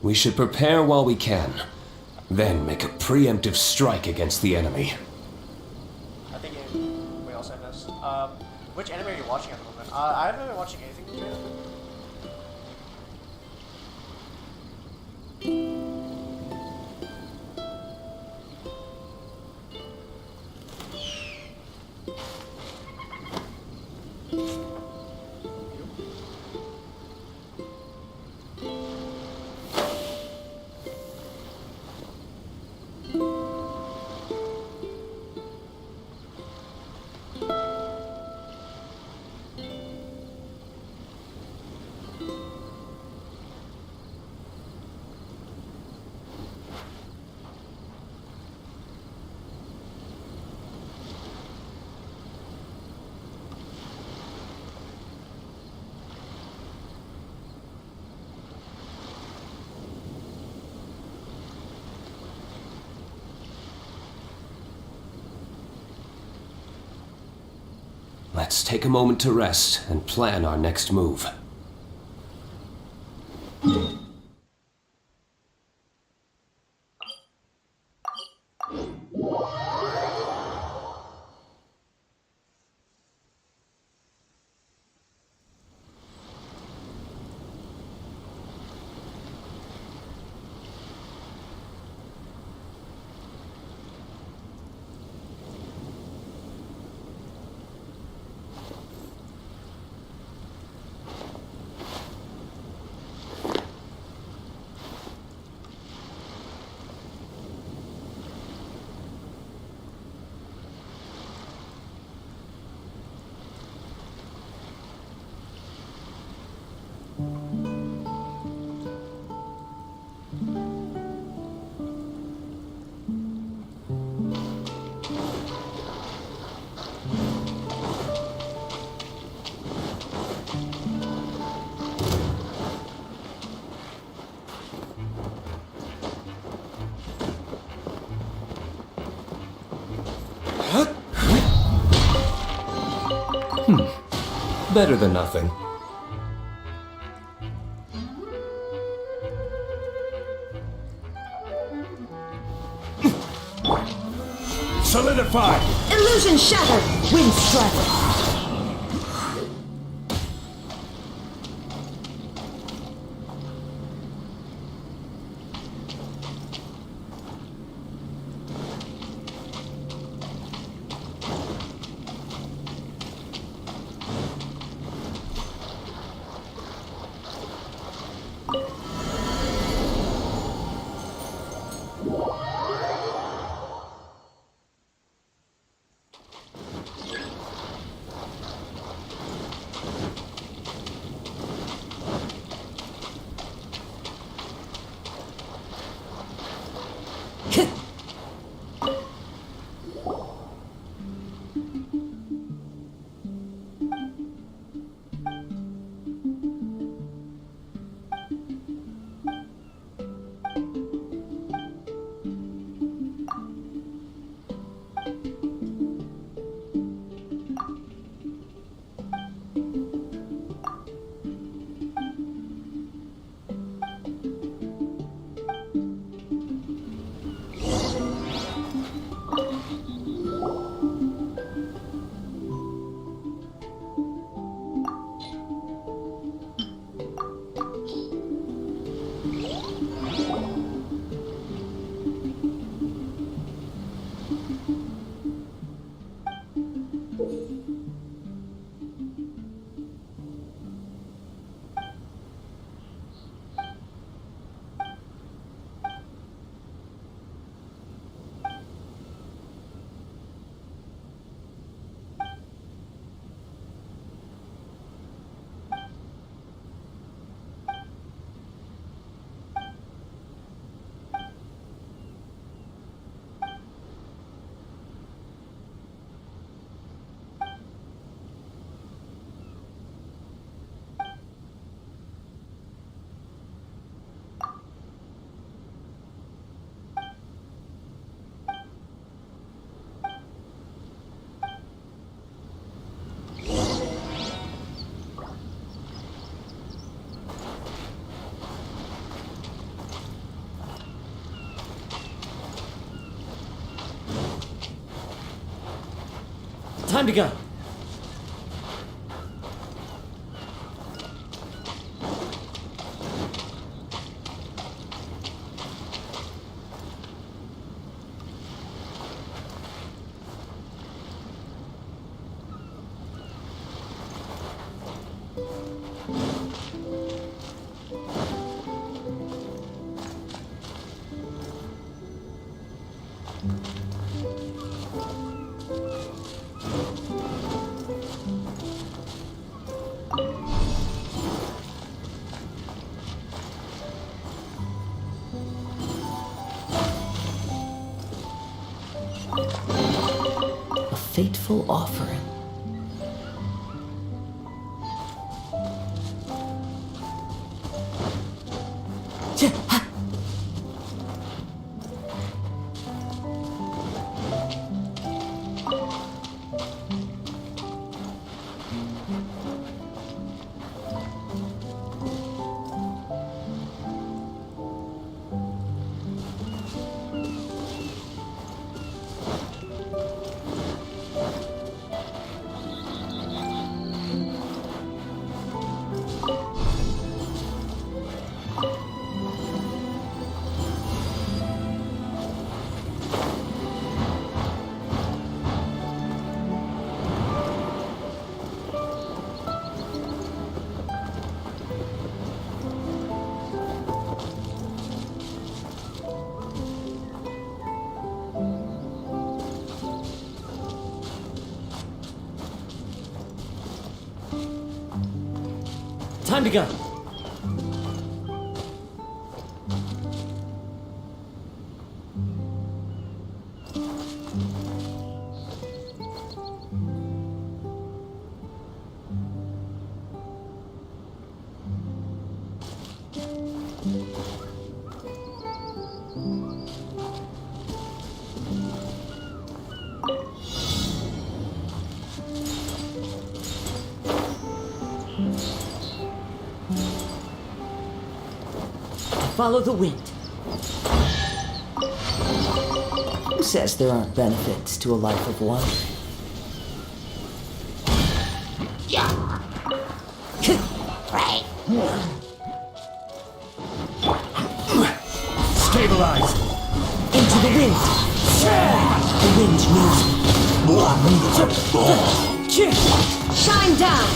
We should prepare while we can, then make a preemptive strike against the enemy. I think we all said this. Which anime are you watching at the moment? I haven't been watching anything today. Let's take a moment to rest and plan our next move. Better than nothing. Solidify! Illusion shattered! Wind strike! Time to go. A fateful offering. Time to go. Follow the wind. Who says there aren't benefits to a life of wandering? Stabilize! Into the wind! The wind knows me. Shine down!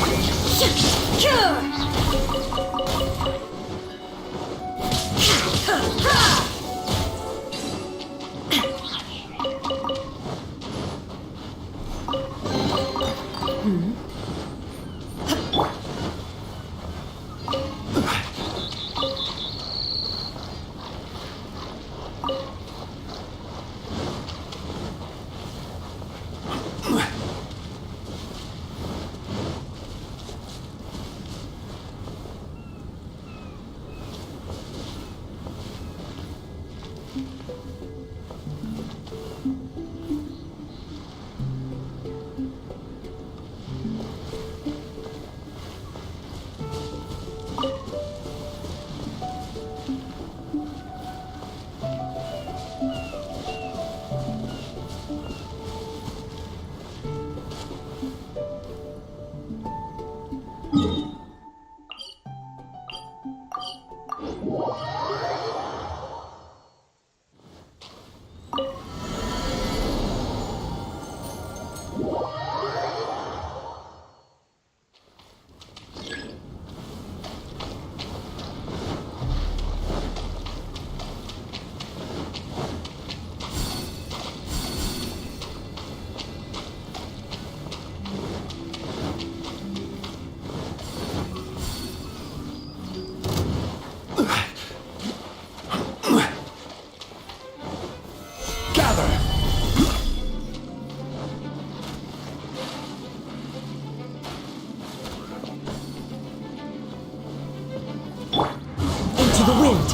The wind.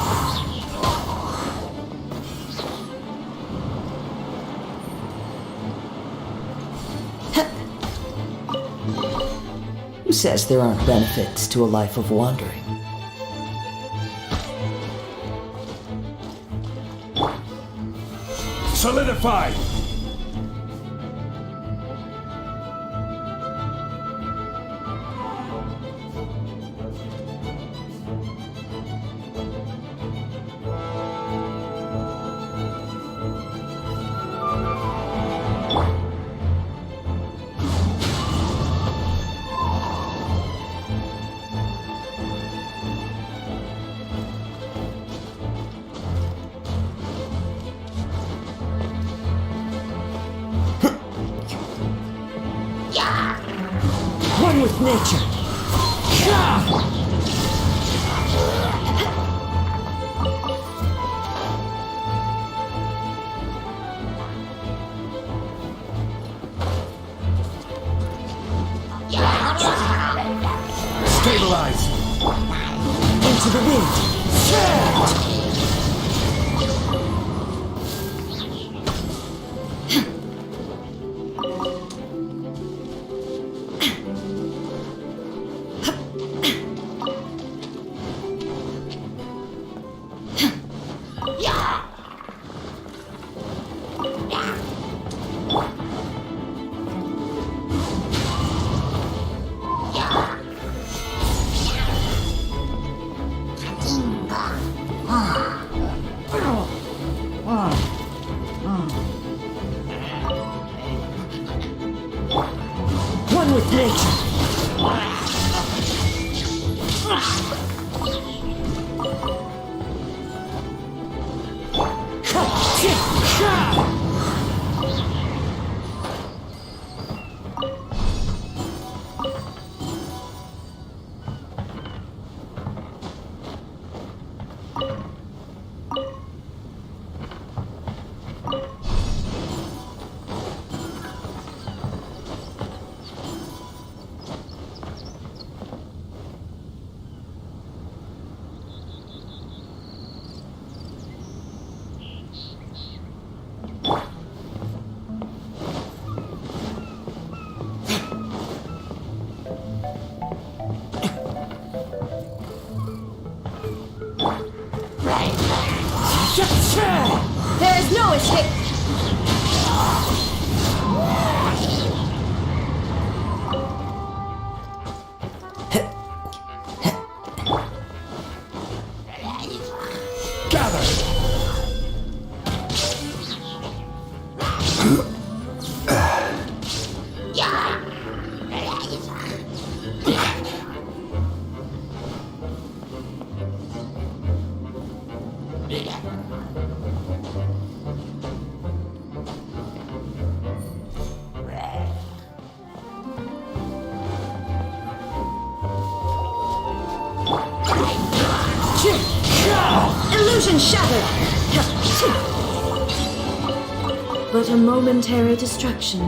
Who says there aren't benefits to a life of wandering? Solidify! nature. Stabilize! Into the wind. One with nature. There is no escape. Illusion shattered! But a momentary distraction.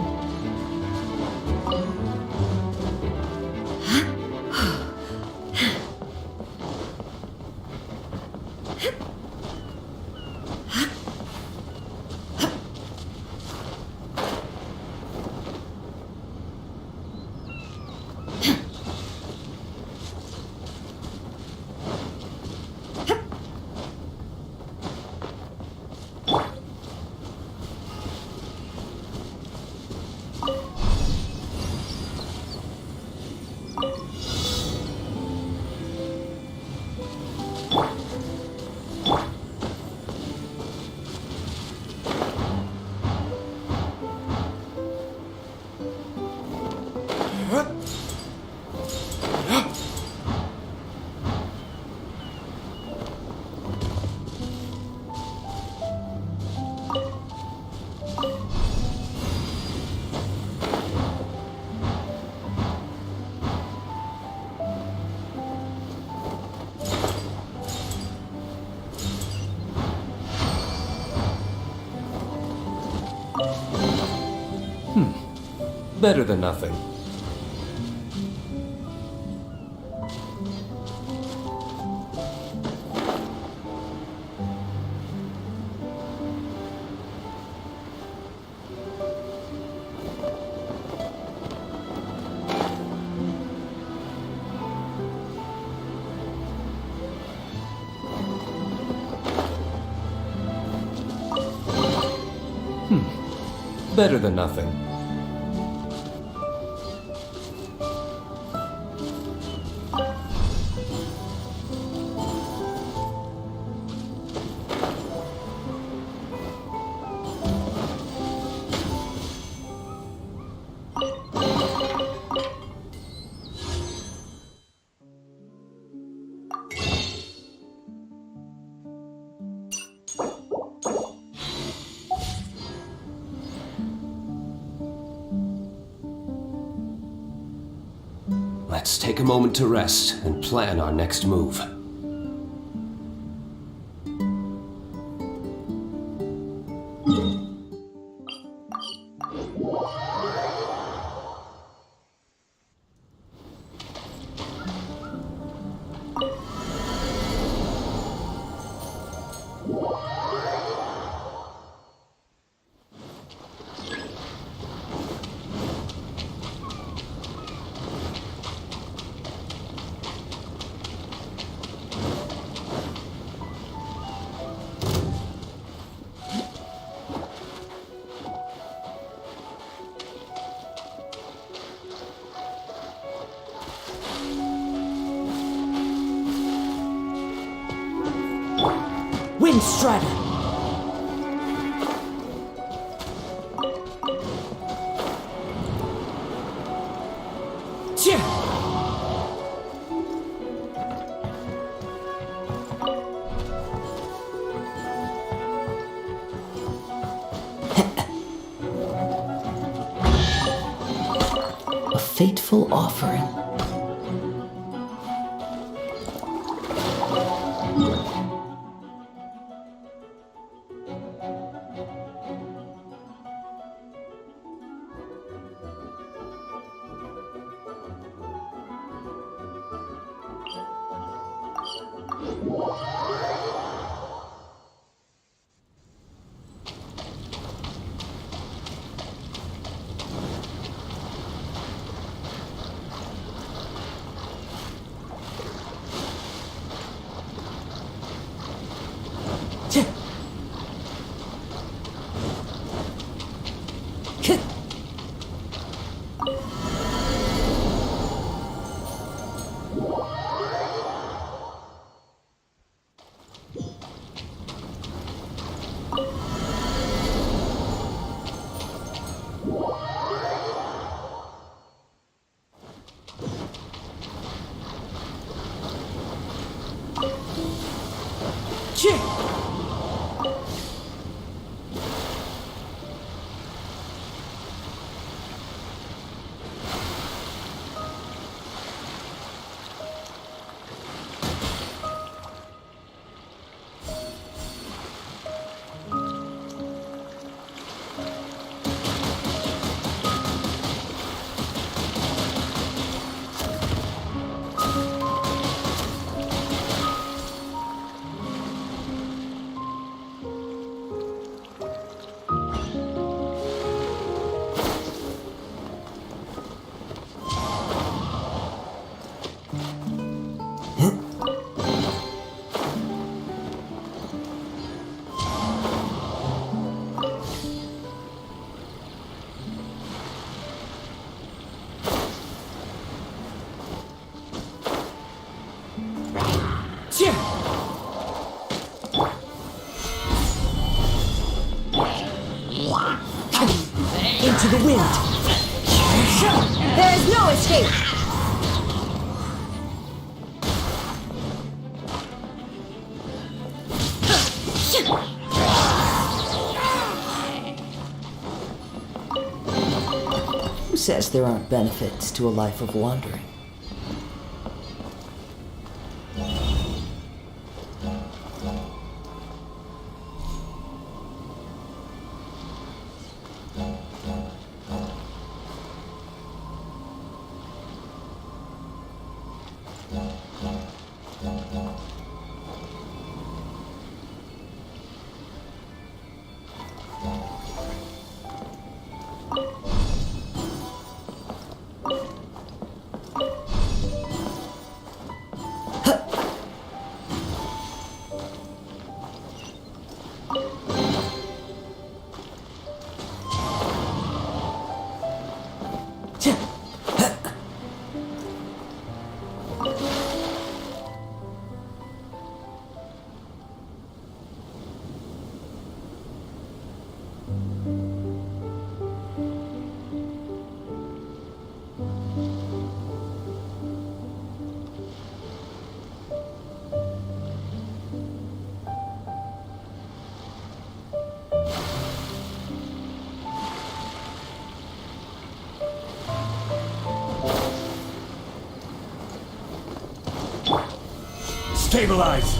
Better than nothing. Better than nothing. Let's take a moment to rest and plan our next move. Wind Strider! Cheer! A fateful offering. Into the wind. There is no escape. Who says there aren't benefits to a life of wandering? Stabilize!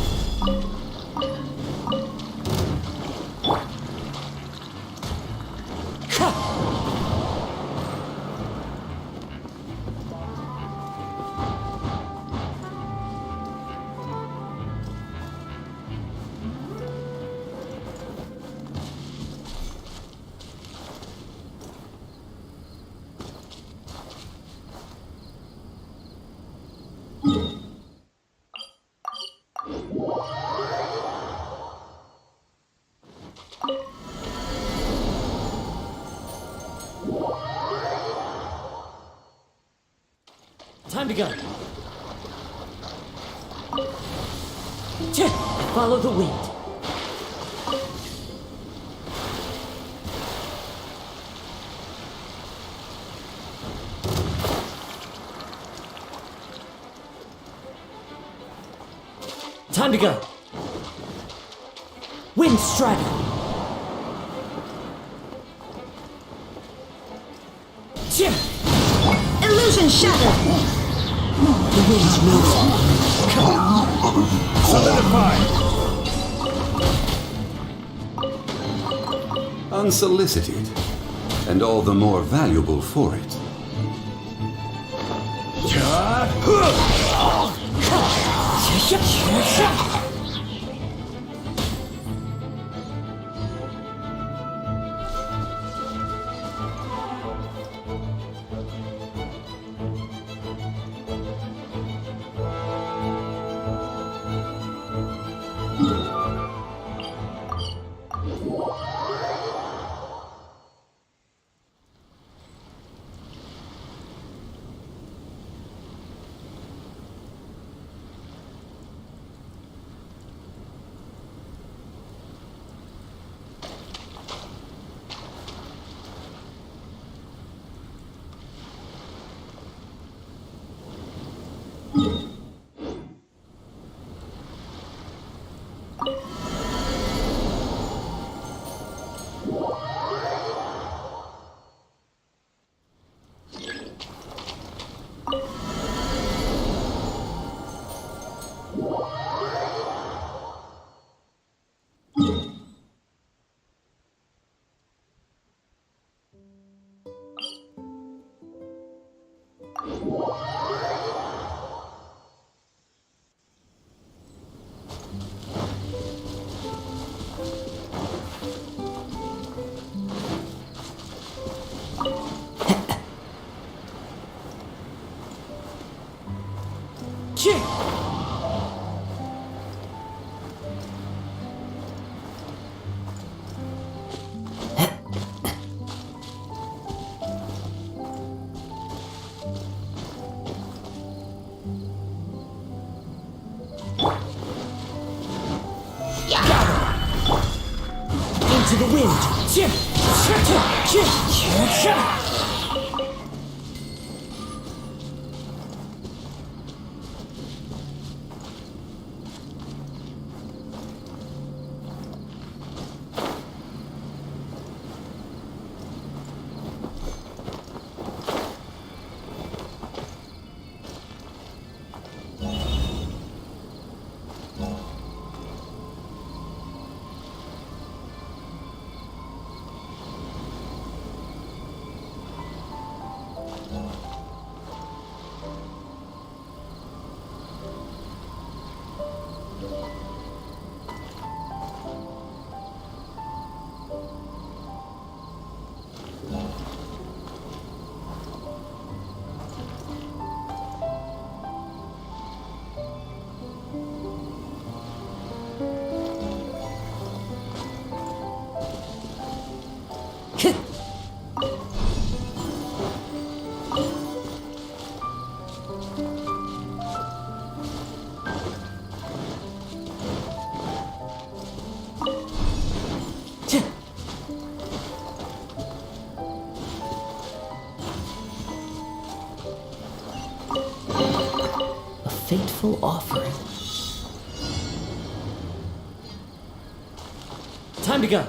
Time to go. Follow the wind. Time to go. Wind strider. Illusion shattered. The wind's moving. Solidify! Unsolicited, and all the more valuable for it. Into the wind. A fateful offering. Time to go.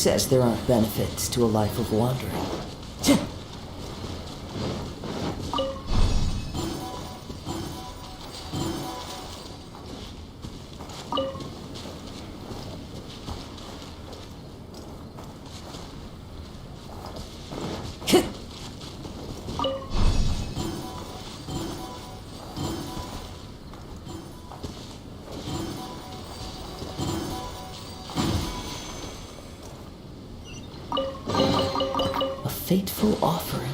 says there aren't benefits to a life of wandering? A fateful offering.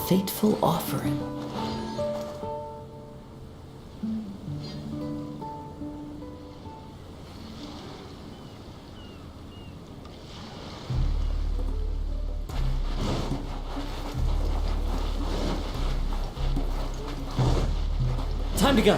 Fateful offering. Time to go.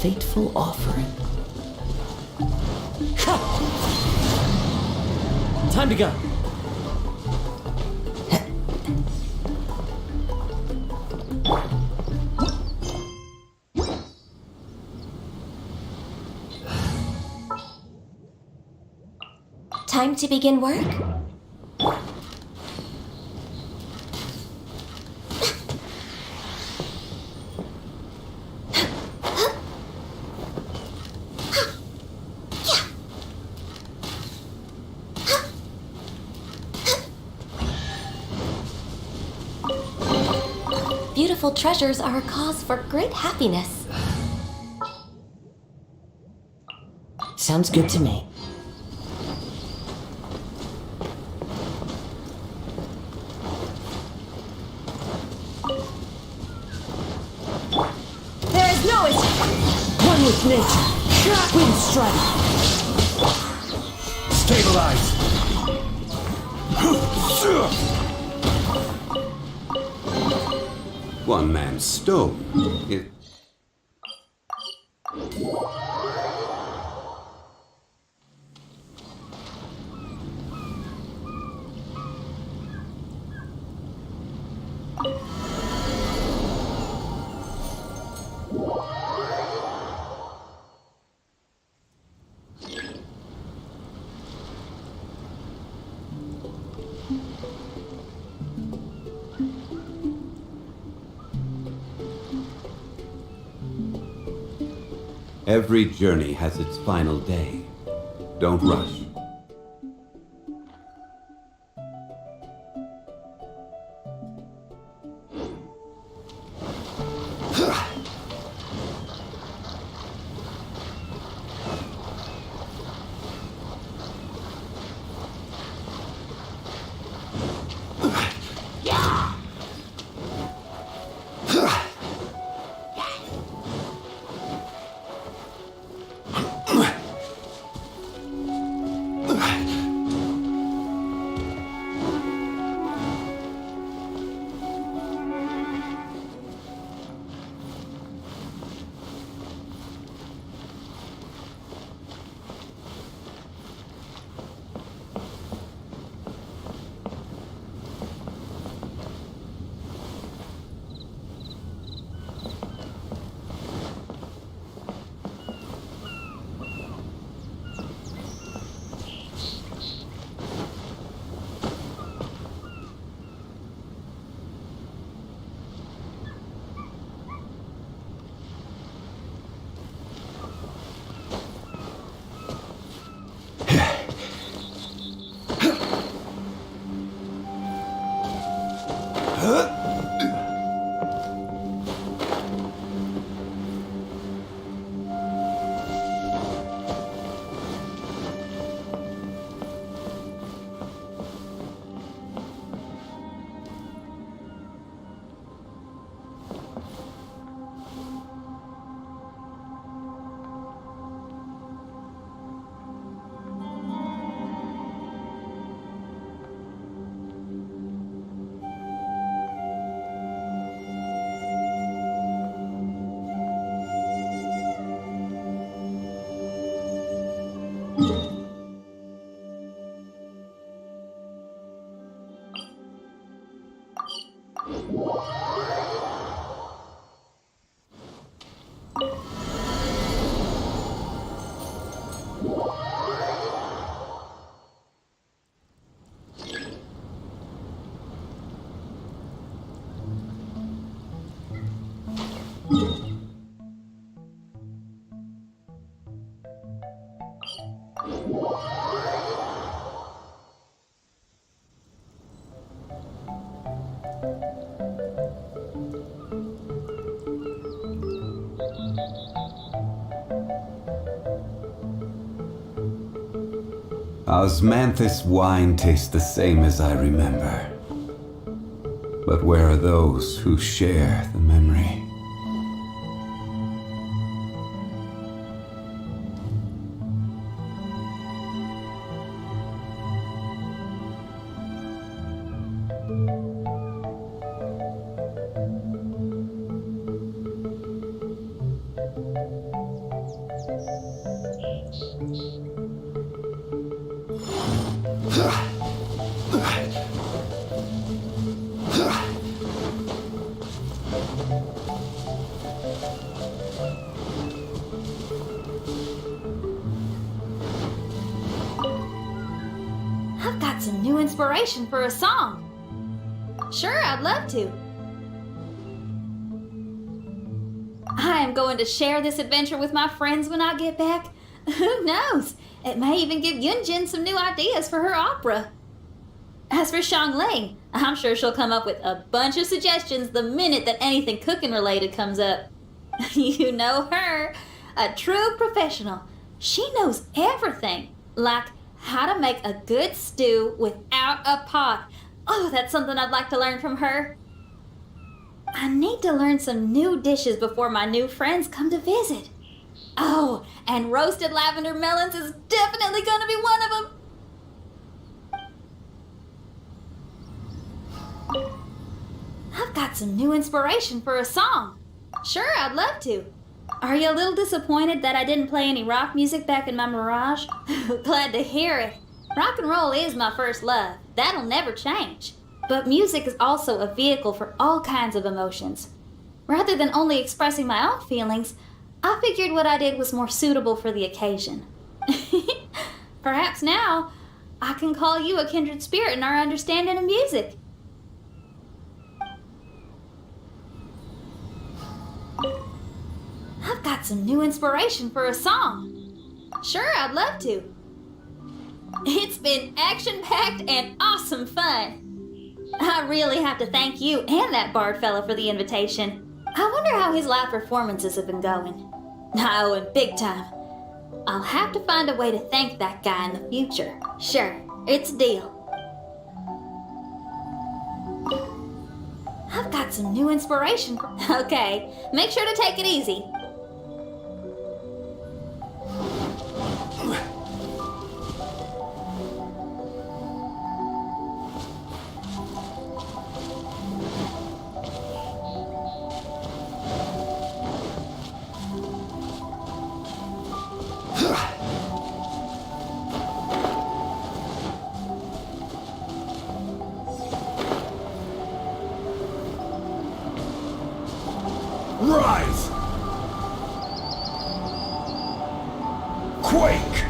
Fateful offering. Time to go. Time to begin work? Beautiful treasures are a cause for great happiness. Sounds good to me. There is no escape. One with nature. Wind strike. Stabilize! One man's stone. It Every journey has its final day. Don't rush. Osmanthus wine tastes the same as I remember. But where are those who share the memory? I've got some new inspiration for a song. Sure, I'd love to. I am going to share this adventure with my friends when I get back. Who knows? It may even give Yunjin some new ideas for her opera. As for Xiangling, I'm sure she'll come up with a bunch of suggestions the minute that anything cooking related comes up. You know her, a true professional. She knows everything, like how to make a good stew without a pot. Oh, that's something I'd like to learn from her. I need to learn some new dishes before my new friends come to visit. Oh, and roasted lavender melons is definitely going to be one of them. I've got some new inspiration for a song. Sure, I'd love to. Are you a little disappointed that I didn't play any rock music back in my Mirage? Glad to hear it. Rock and roll is my first love. That'll never change. But music is also a vehicle for all kinds of emotions. Rather than only expressing my own feelings, I figured what I did was more suitable for the occasion. Perhaps now, I can call you a kindred spirit in our understanding of music. I've got some new inspiration for a song. Sure, I'd love to. It's been action-packed and awesome fun. I really have to thank you and that bard fella for the invitation. I wonder how his live performances have been going. I owe him big time. I'll have to find a way to thank that guy in the future. Sure, it's a deal. I've got some new inspiration. Okay, make sure to take it easy. Rise! Quake!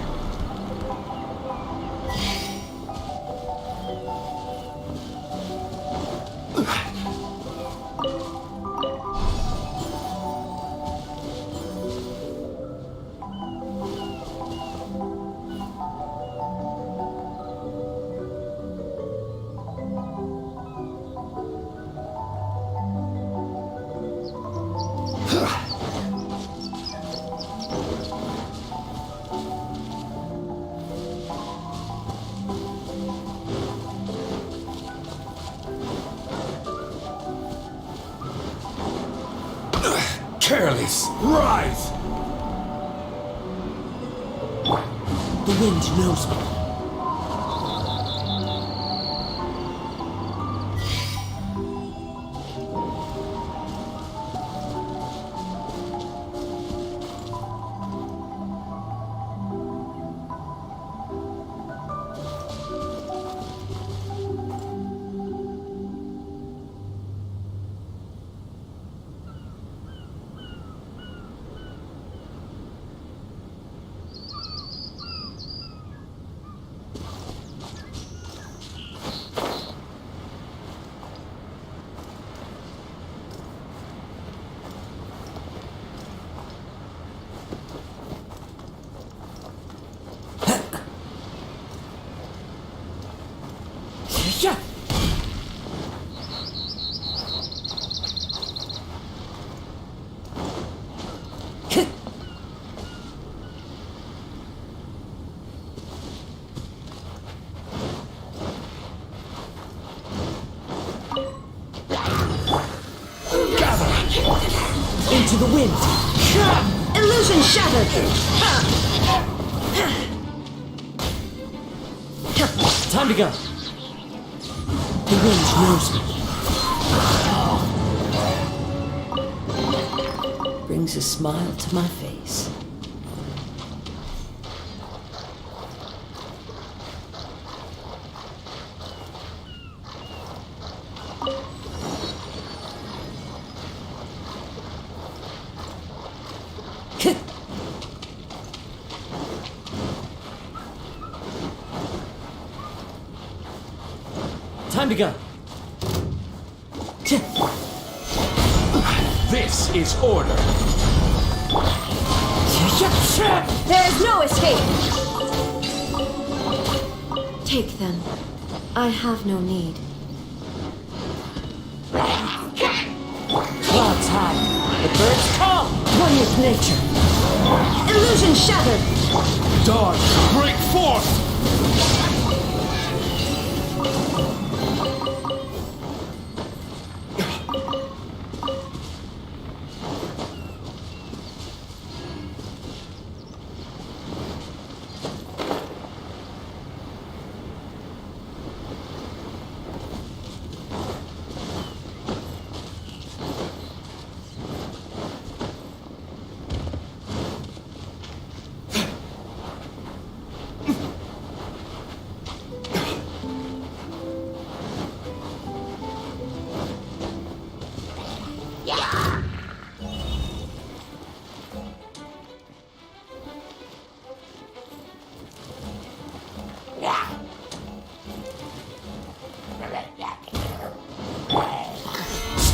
Careless! Rise! The wind knows me. Into the wind. Illusion shattered. Time to go. The wind knows me. Brings a smile to my face. Time to go. This is order! There is no escape! Take them. I have no need. Clouds high. The birds calm. One with nature. Illusion shattered! Dawn, break forth!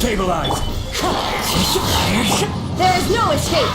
Stabilize! There is no escape!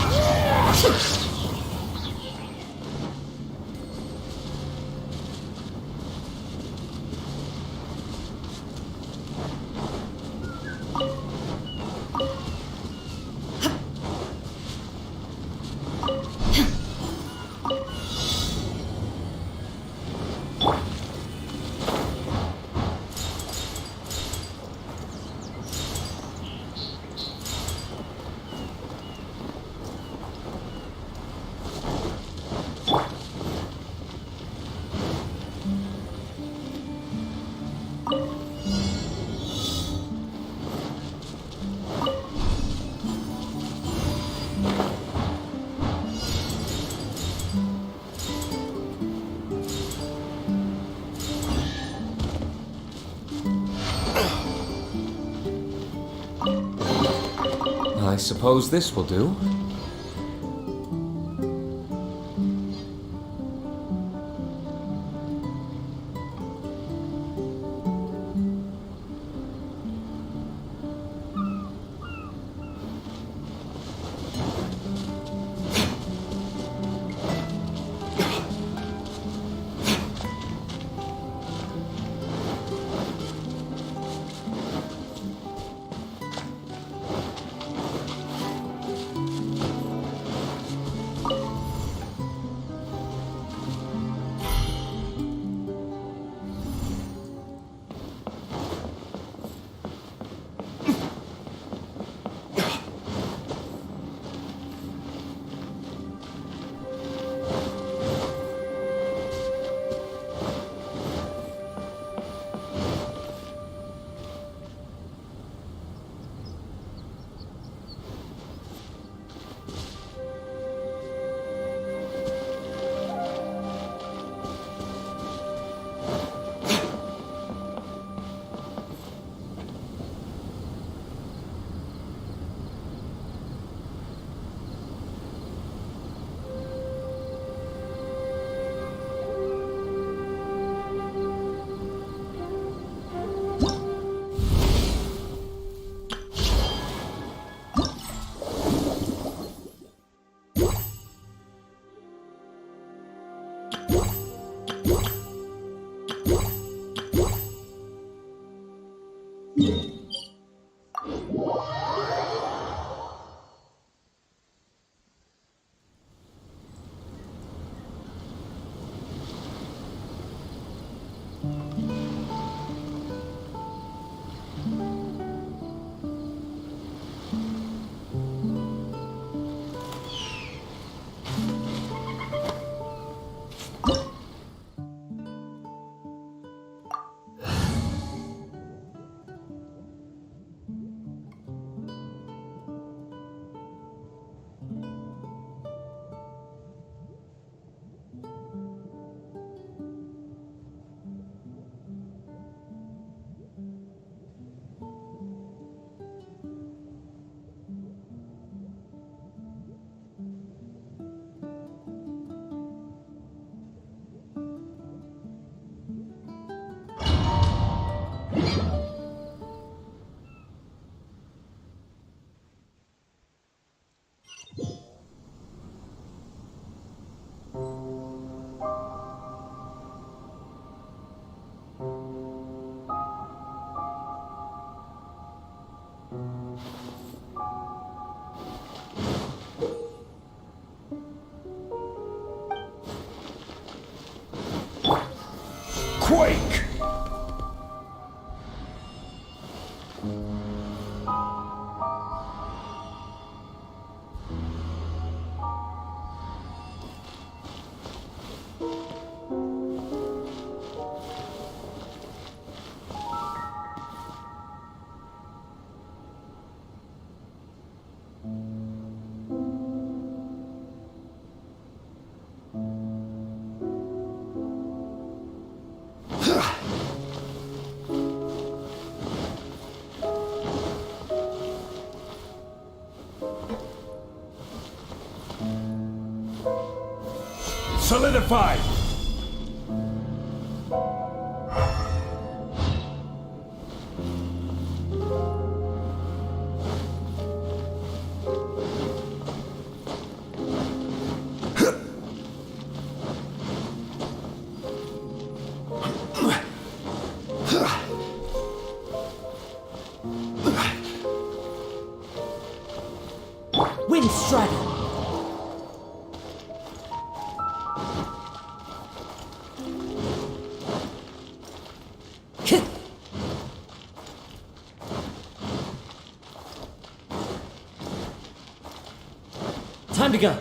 I suppose this will do. Solidify! Wind Strider. Time to go.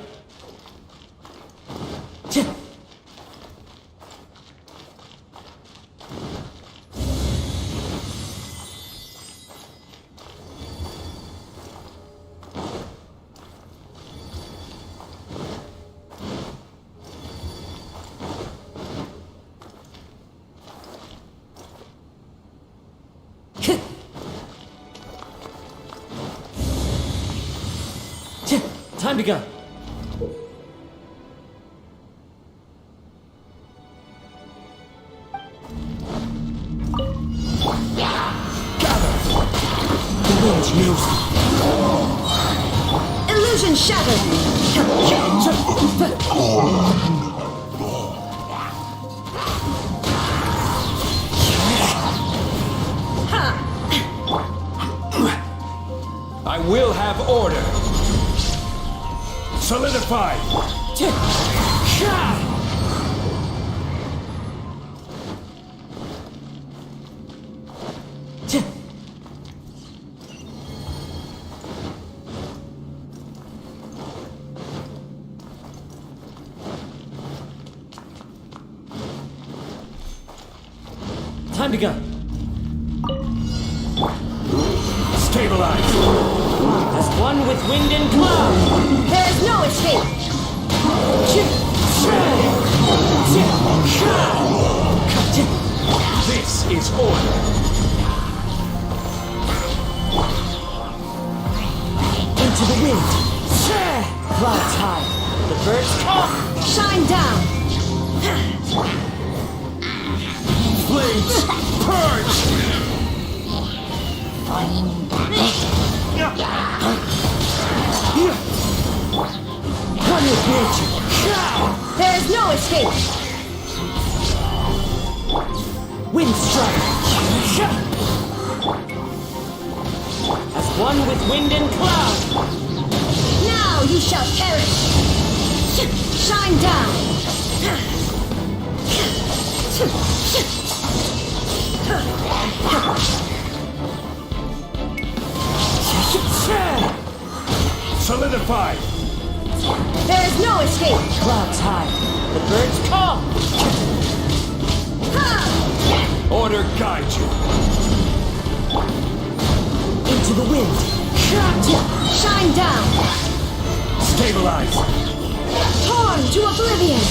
Time to go. The wind knows me. Illusion shattered! I will have order. Solidify! Time to go. Stabilize! As one with wind and cloud. There's no escape! This is order! Into the wind. Clouds high. The birds come. Shine down! Flames! Purge! One with nature. There's no escape! Wind strike. As one with wind and cloud. Now you shall perish! Shine down! Solidify! There is no escape! Clouds high. The birds come. Order guide you! Into the wind. Shine down! Stabilize! Torn to oblivion!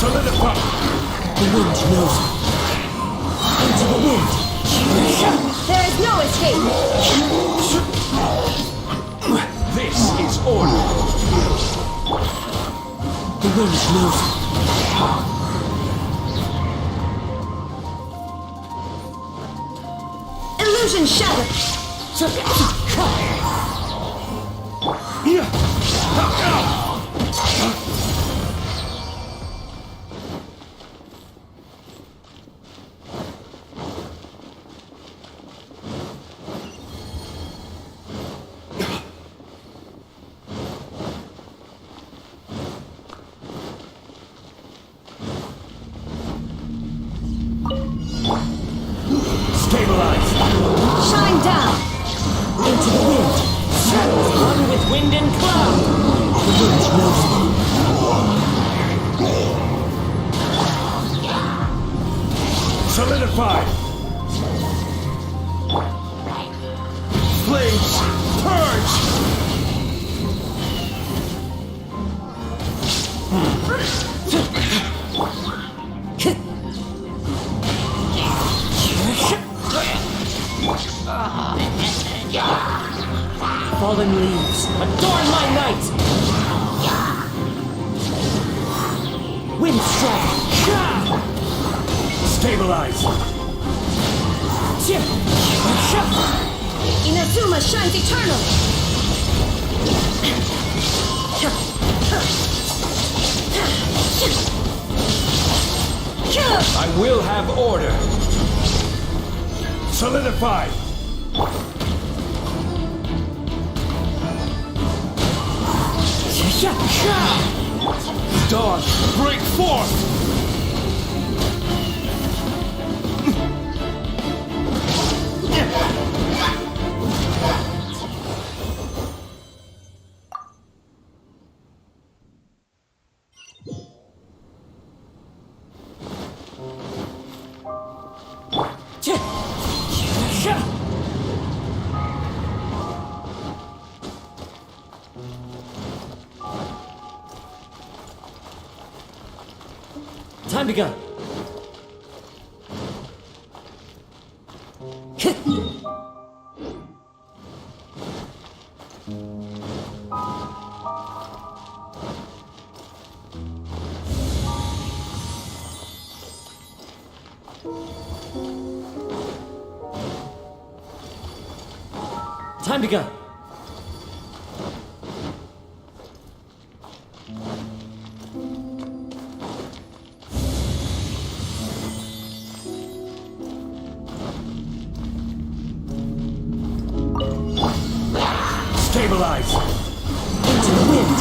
Solidify! The wind knows it. Into the wind. There is no escape. This is order! The wind knows it. Illusion shattered. Stabilize! Shine down. Into the wind. Shadows hung with wind and cloud. The wind knows it. Solidify! Flames! Purge! Fallen leaves, adorn my night! Wind strike! Stabilize! Inazuma shines eternal. I will have order! Solidify! Dawn, break forth! Time to go. Time to go. Stabilize! Into the wind.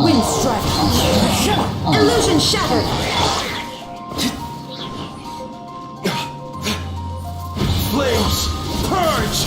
Wind strike. Illusion shattered. Flames! Purge!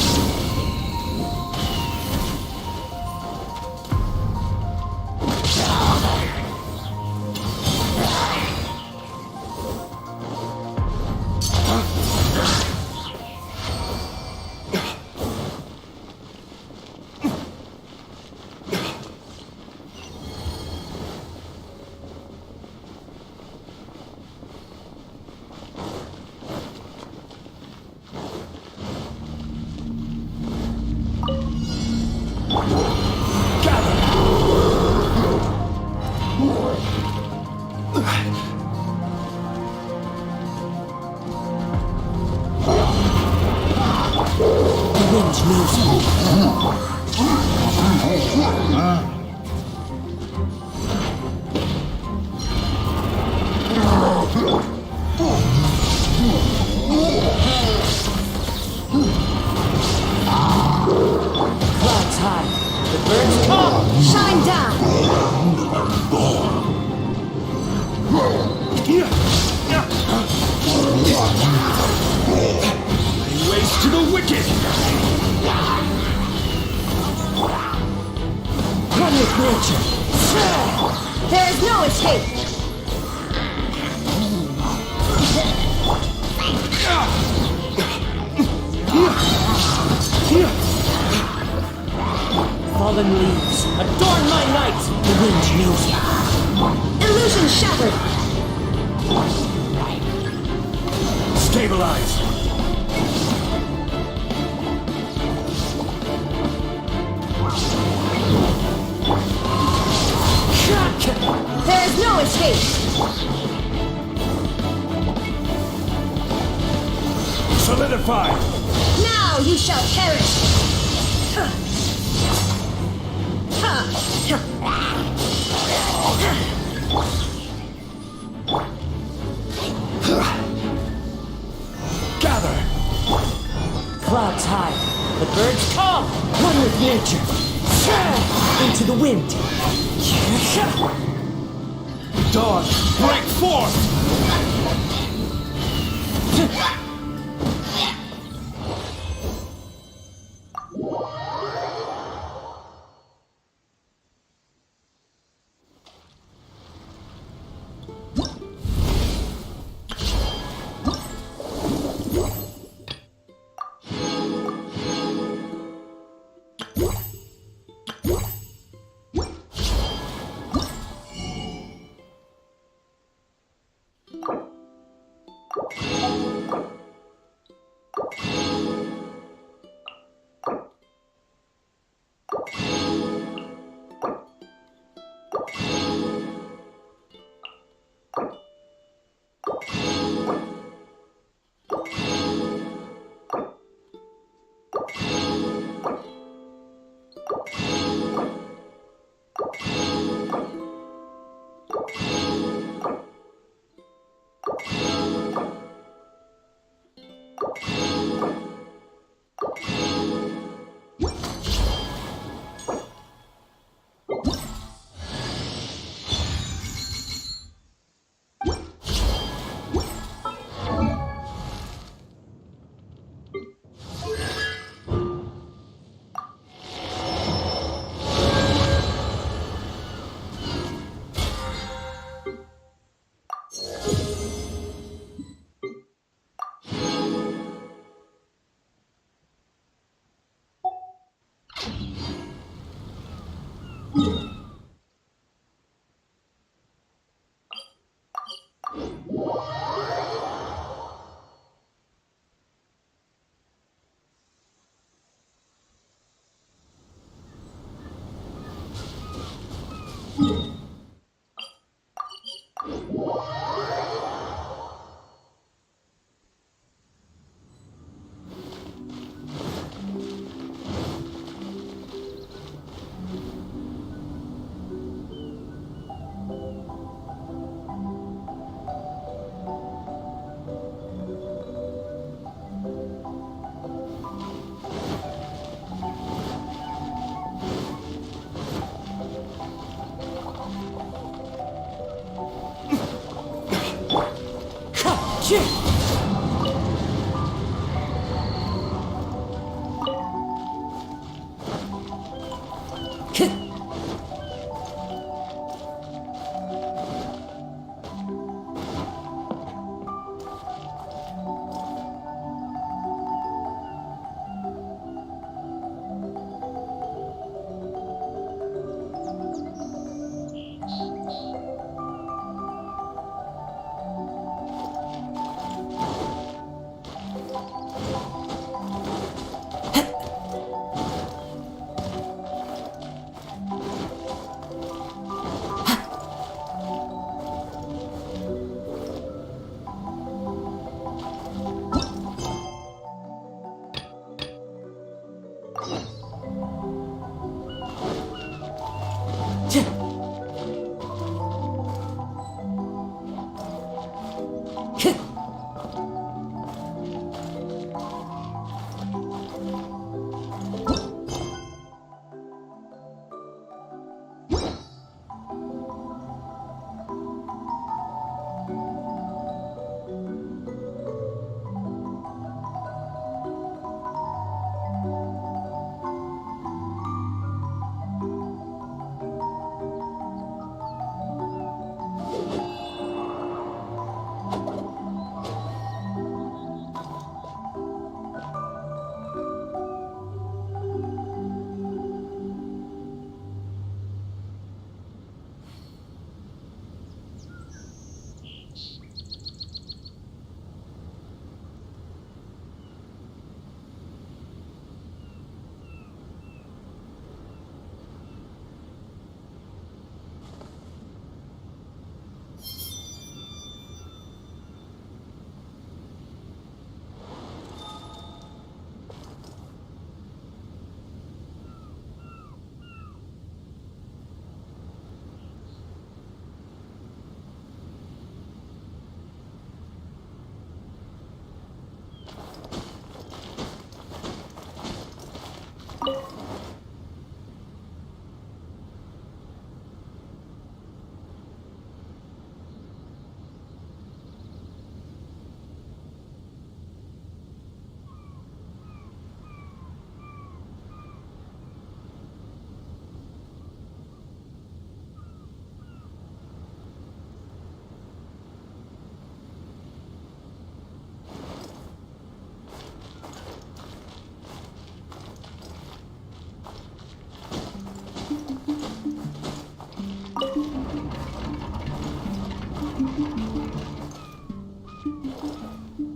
The wind knows it. Clouds high. The birds come. Shine down. Waste to the wicked! Run with nature. There is no escape. Fallen fallen leaves, adorn my night! The wind knows me. Illusion shattered! Stabilize! There is no escape! Solidify! Now you shall perish! Gather! Clouds high, the birds come! One with nature! Into the wind! Dawn, break forth!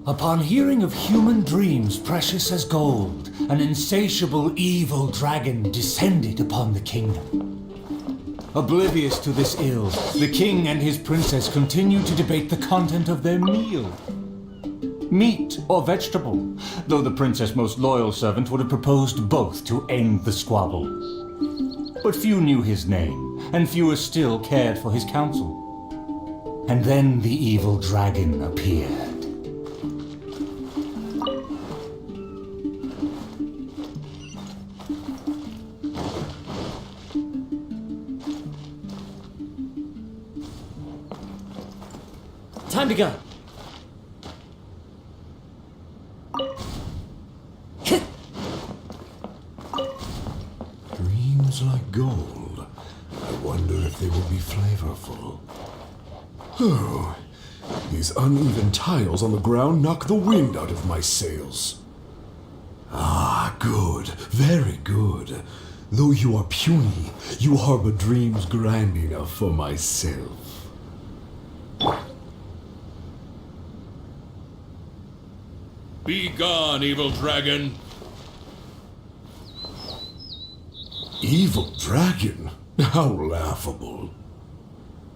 Upon hearing of human dreams precious as gold, an insatiable evil dragon descended upon the kingdom. Oblivious to this ill, the king and his princess continued to debate the content of their meal. Meat or vegetable, though the princess' most loyal servant would have proposed both to end the squabble. But few knew his name, and fewer still cared for his counsel. And then the evil dragon appeared. Time to go. Dreams like gold. I wonder if they will be flavorful. Oh, these uneven tiles on the ground knock the wind out of my sails. Ah, good, very good. Though you are puny, you harbor dreams grand enough for myself. Be gone, evil dragon! Evil dragon? How laughable.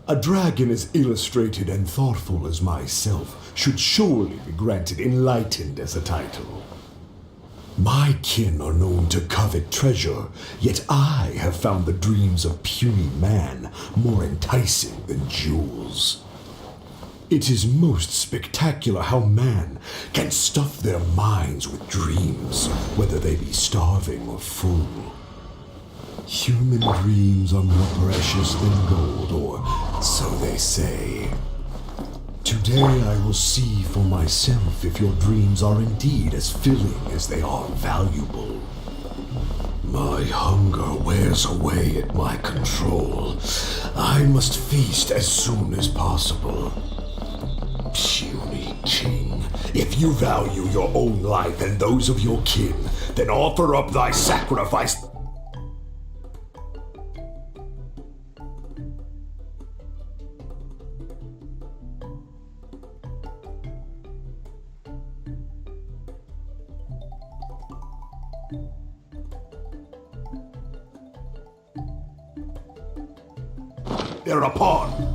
A dragon as illustrated and thoughtful as myself should surely be granted enlightened as a title. My kin are known to covet treasure, yet I have found the dreams of puny man more enticing than jewels. It is most spectacular how man can stuff their minds with dreams, whether they be starving or full. Human dreams are more precious than gold, or so they say. Today I will see for myself if your dreams are indeed as filling as they are valuable. My hunger wears away at my control. I must feast as soon as possible. Puny king, if you value your own life and those of your kin, then offer up thy sacrifice. Thereupon,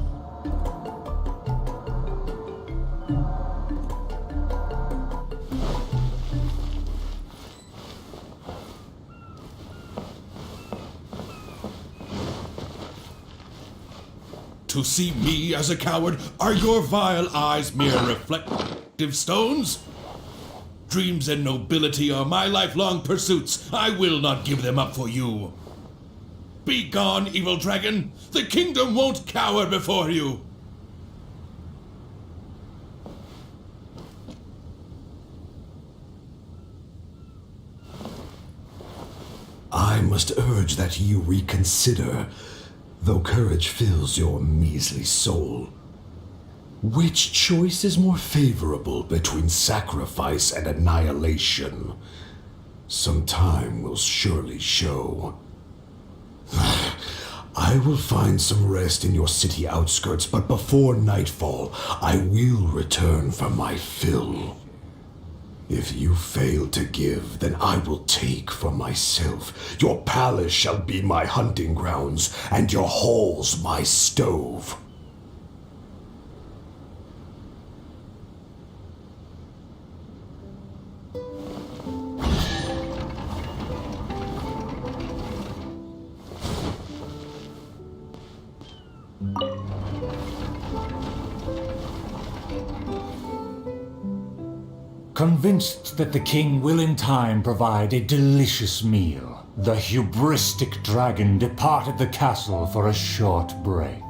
To see me as a coward, are your vile eyes mere reflective stones? Dreams and nobility are my lifelong pursuits. I will not give them up for you. Be gone, evil dragon! The kingdom won't cower before you! I must urge that you reconsider, though courage fills your measly soul. Which choice is more favorable between sacrifice and annihilation? Some time will surely show. I will find some rest in your city outskirts, but before nightfall, I will return for my fill. If you fail to give, then I will take for myself. Your palace shall be my hunting grounds, and your halls my stove. Convinced that the king will in time provide a delicious meal, the hubristic dragon departed the castle for a short break.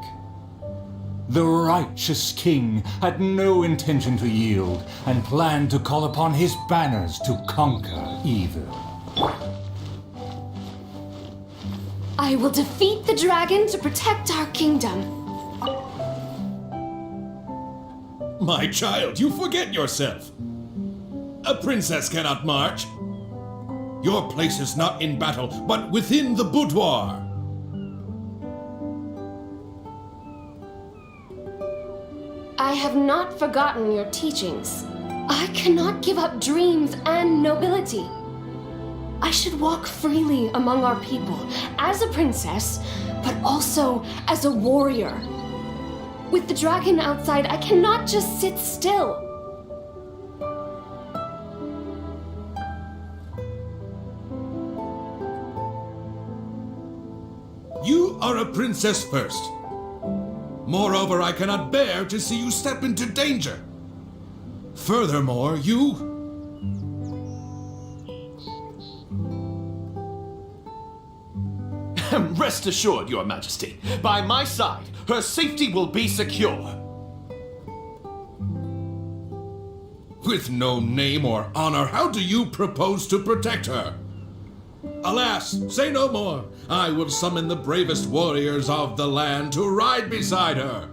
The righteous king had no intention to yield and planned to call upon his banners to conquer evil. I will defeat the dragon to protect our kingdom. My child, you forget yourself. A princess cannot march. Your place is not in battle, but within the boudoir. I have not forgotten your teachings. I cannot give up dreams and nobility. I should walk freely among our people as a princess, but also as a warrior. With the dragon outside, I cannot just sit still. You are a princess first. Moreover, I cannot bear to see you step into danger. Furthermore, you... Rest assured, Your Majesty, by my side, her safety will be secure. With no name or honor, how do you propose to protect her? Alas, say no more. I will summon the bravest warriors of the land to ride beside her.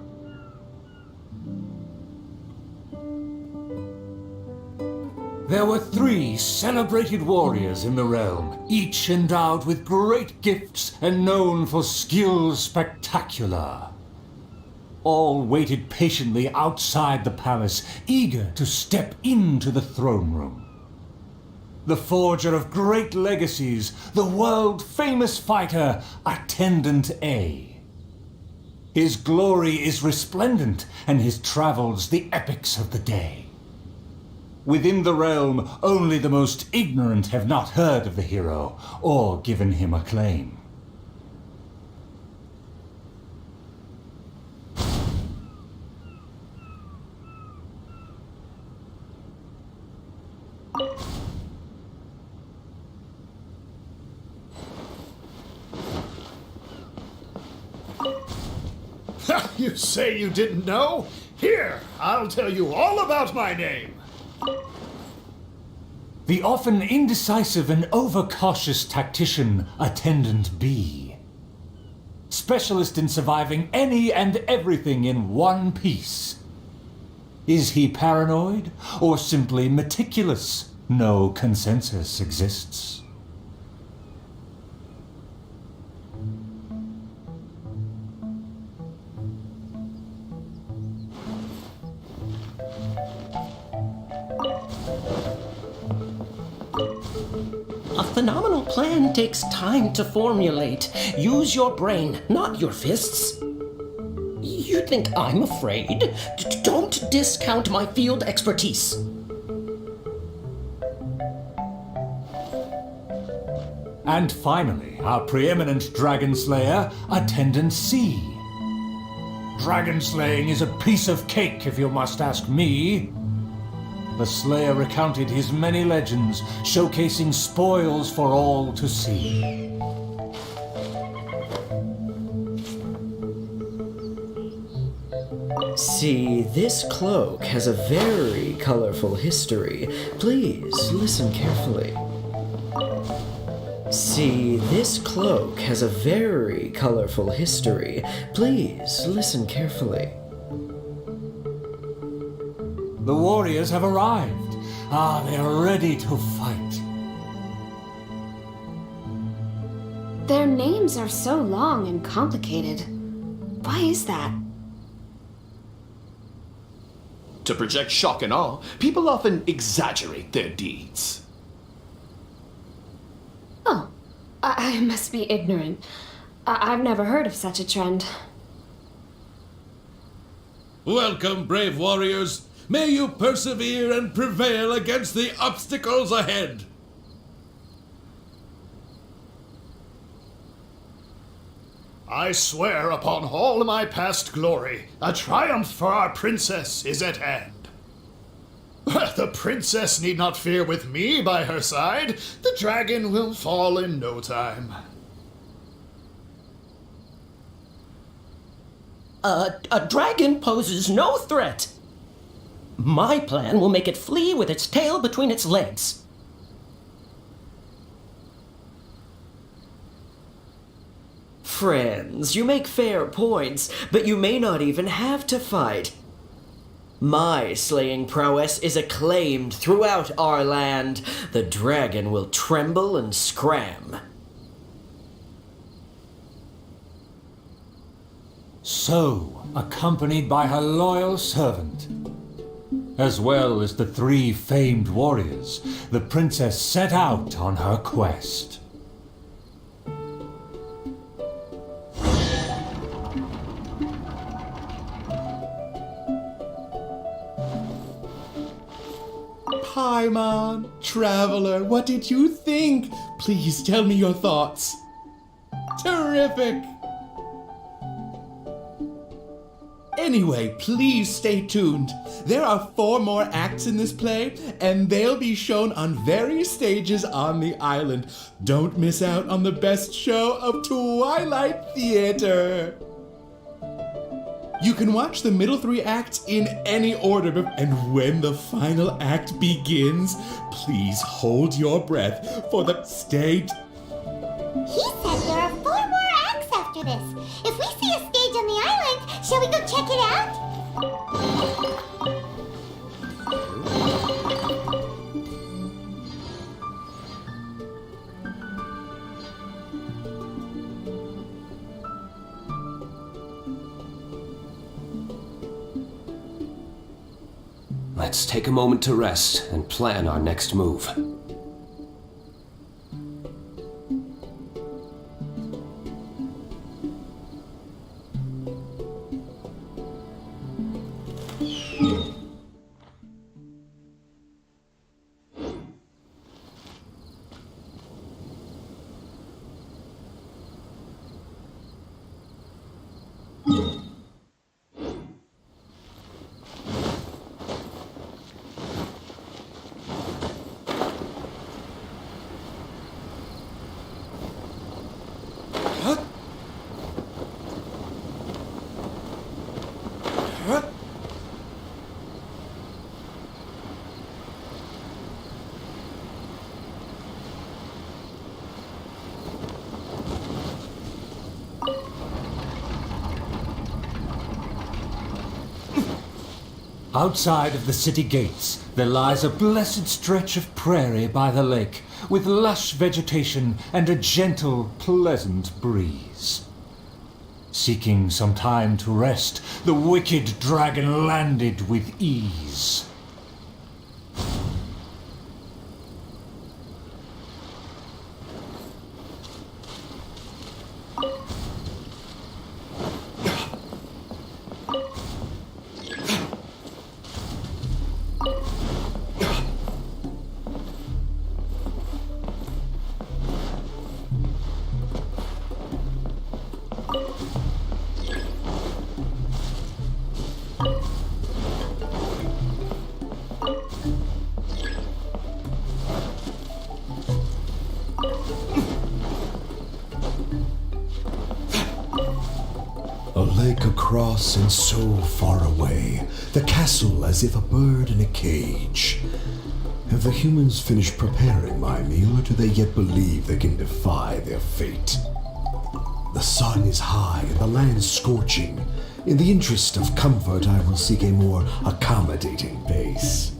There were 3 celebrated warriors in the realm, each endowed with great gifts and known for skill spectacular. All waited patiently outside the palace, eager to step into the throne room. The forger of great legacies, the world-famous fighter, Attendant A. His glory is resplendent, and his travels the epics of the day. Within the realm, only the most ignorant have not heard of the hero, or given him acclaim. You say you didn't know? Here, I'll tell you all about my name. The often indecisive and overcautious tactician, Attendant B. Specialist in surviving any and everything in one piece. Is he paranoid, or simply meticulous? No consensus exists. A phenomenal plan takes time to formulate. Use your brain, not your fists. You think I'm afraid? Don't discount my field expertise. And finally, our preeminent dragon slayer, Attendant C. Dragon slaying is a piece of cake, if you must ask me. The slayer recounted his many legends, showcasing spoils for all to see. See, this cloak has a very colorful history. Please listen carefully. See, this cloak has a very colorful history. Please listen carefully. The warriors have arrived. They are ready to fight. Their names are so long and complicated. Why is that? To project shock and awe, people often exaggerate their deeds. Oh, I must be ignorant. I've never heard of such a trend. Welcome, brave warriors. May you persevere and prevail against the obstacles ahead. I swear upon all my past glory, a triumph for our princess is at hand. The princess need not fear with me by her side. The dragon will fall in no time. A dragon poses no threat. My plan will make it flee with its tail between its legs. Friends, you make fair points, but you may not even have to fight. My slaying prowess is acclaimed throughout our land. The dragon will tremble and scram. So, accompanied by her loyal servant, As well as the 3 famed warriors, the princess set out on her quest. Paimon, traveler, what did you think? Please tell me your thoughts. Terrific! Anyway, please stay tuned. There are 4 more acts in this play, and they'll be shown on various stages on the island. Don't miss out on the best show of Twilight Theater. You can watch the middle 3 acts in any order, and when the final act begins, please hold your breath for the stage. He said there are 4 more acts after this. If we see a stage on the island, shall we go check it out? Let's take a moment to rest and plan our next move. Outside of the city gates, there lies a blessed stretch of prairie by the lake, with lush vegetation and a gentle, pleasant breeze. Seeking some time to rest, the wicked dragon landed with ease. A lake across and so far away, the castle as if a bird in a cage. Have the humans finished preparing my meal, or do they yet believe they can defy their fate? The sun is high and the land scorching. In the interest of comfort, I will seek a more accommodating base.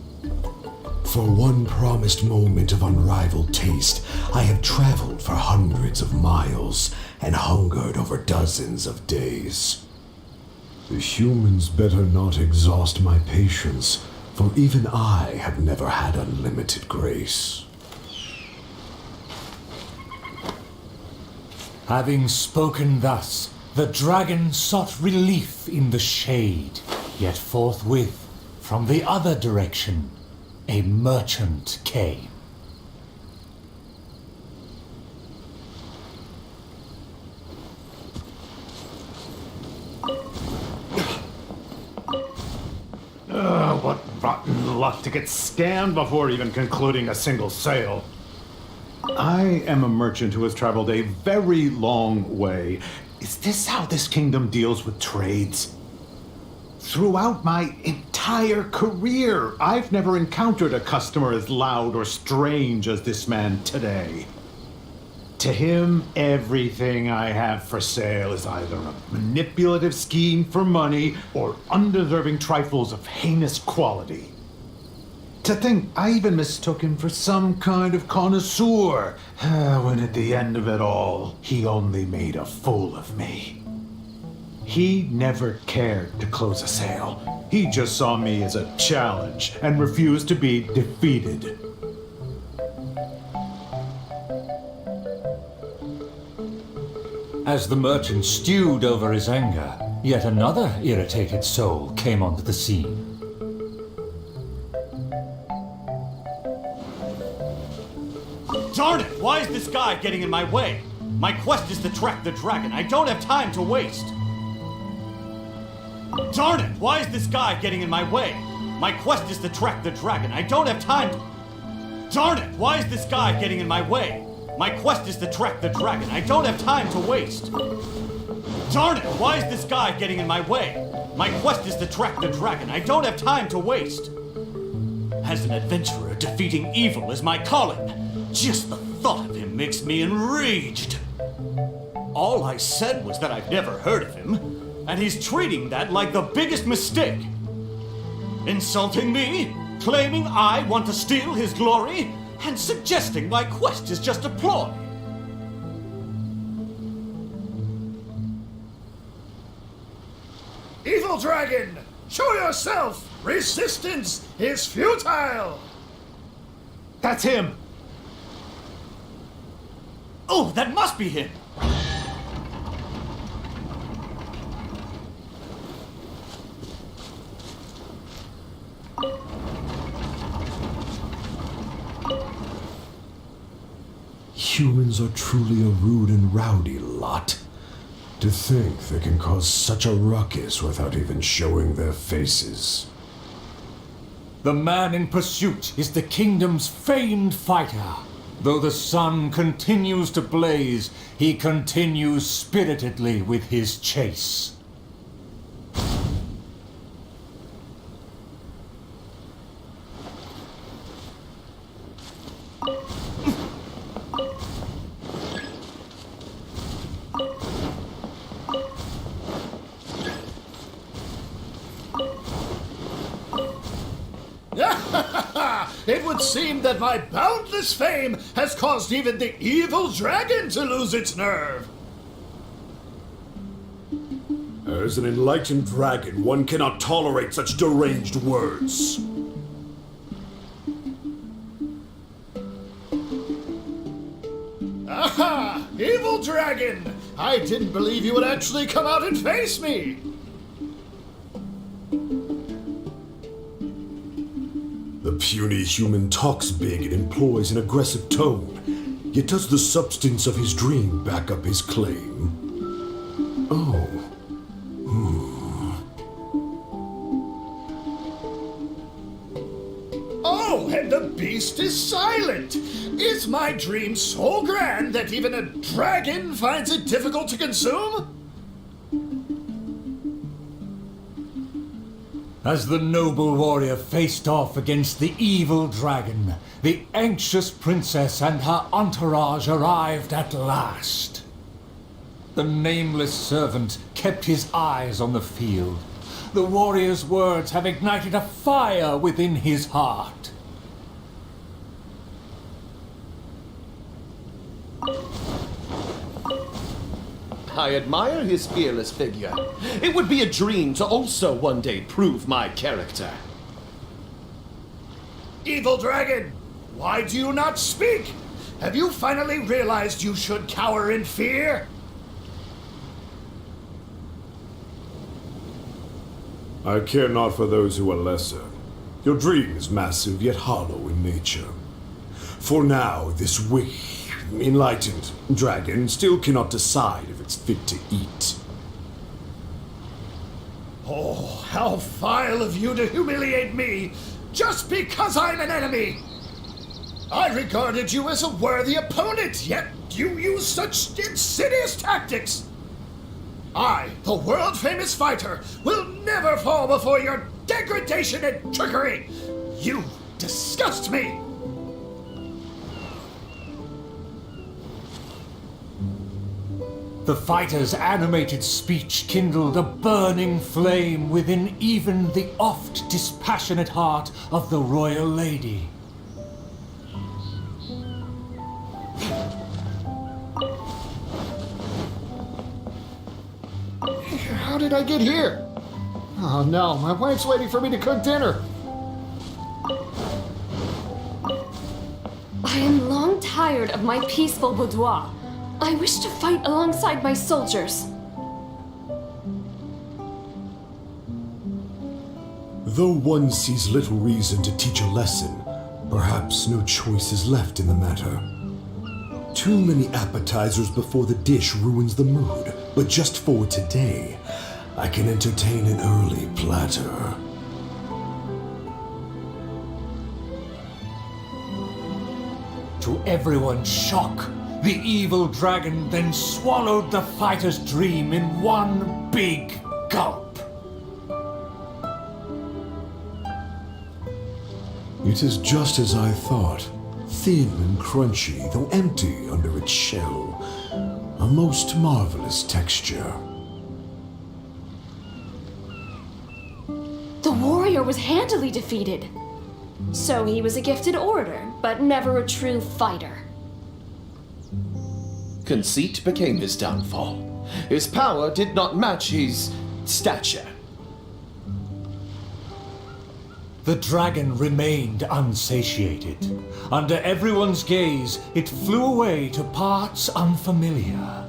For one promised moment of unrivaled taste, I have traveled for hundreds of miles and hungered over dozens of days. The humans better not exhaust my patience, for even I have never had unlimited grace. Having spoken thus, the dragon sought relief in the shade, yet forthwith, from the other direction, a merchant came. What rotten luck to get scammed before even concluding a single sale. I am a merchant who has traveled a very long way. Is this how this kingdom deals with trades? Throughout my entire career, I've never encountered a customer as loud or strange as this man today. To him, everything I have for sale is either a manipulative scheme for money or undeserving trifles of heinous quality. To think I even mistook him for some kind of connoisseur, when at the end of it all, he only made a fool of me. He never cared to close a sale. He just saw me as a challenge and refused to be defeated. As the merchant stewed over his anger, yet another irritated soul came onto the scene. Darn it! Why is this guy getting in my way? My quest is to track the dragon. I don't have time to waste. Darn it! Why is this guy getting in my way? My quest is to track the dragon. I don't have time to... Darn it! Why is this guy getting in my way? My quest is to track the dragon. I don't have time to waste. Darn it! Why is this guy getting in my way? My quest is to track the dragon. I don't have time to waste. As an adventurer, defeating evil is my calling. Just the thought of him makes me enraged. All I said was that I've never heard of him, and he's treating that like the biggest mistake. Insulting me, claiming I want to steal his glory, and suggesting my quest is just a ploy. Evil dragon, show yourself! Resistance is futile! That's him! Oh, that must be him! Humans are truly a rude and rowdy lot. To think they can cause such a ruckus without even showing their faces. The man in pursuit is the kingdom's famed fighter. Though the sun continues to blaze, he continues spiritedly with his chase. It would seem that my boundless fame has caused even the evil dragon to lose its nerve. As an enlightened dragon, one cannot tolerate such deranged words. Aha! Evil dragon! I didn't believe you would actually come out and face me! The puny human talks big and employs an aggressive tone, yet does the substance of his dream back up his claim? Oh. Oh, and the beast is silent! Is my dream so grand that even a dragon finds it difficult to consume? As the noble warrior faced off against the evil dragon, the anxious princess and her entourage arrived at last. The nameless servant kept his eyes on the field. The warrior's words have ignited a fire within his heart. I admire his fearless figure. It would be a dream to also one day prove my character. Evil dragon, why do you not speak? Have you finally realized you should cower in fear? I care not for those who are lesser. Your dream is massive yet hollow in nature. For now, this enlightened dragon still cannot decide if it's fit to eat. Oh, how vile of you to humiliate me just because I'm an enemy! I regarded you as a worthy opponent, yet you use such insidious tactics! I, the world-famous fighter, will never fall before your degradation and trickery! You disgust me! The fighter's animated speech kindled a burning flame within even the oft dispassionate heart of the royal lady. How did I get here? Oh no, my wife's waiting for me to cook dinner. I am long tired of my peaceful boudoir. I wish to fight alongside my soldiers. Though one sees little reason to teach a lesson, perhaps no choice is left in the matter. Too many appetizers before the dish ruins the mood, but just for today, I can entertain an early platter. To everyone's shock, the evil dragon then swallowed the fighter's dream in one big gulp. It is just as I thought. Thin and crunchy, though empty under its shell. A most marvelous texture. The warrior was handily defeated. So he was a gifted orator, but never a true fighter. Conceit became his downfall. His power did not match his stature. The dragon remained unsatiated. Under everyone's gaze, it flew away to parts unfamiliar.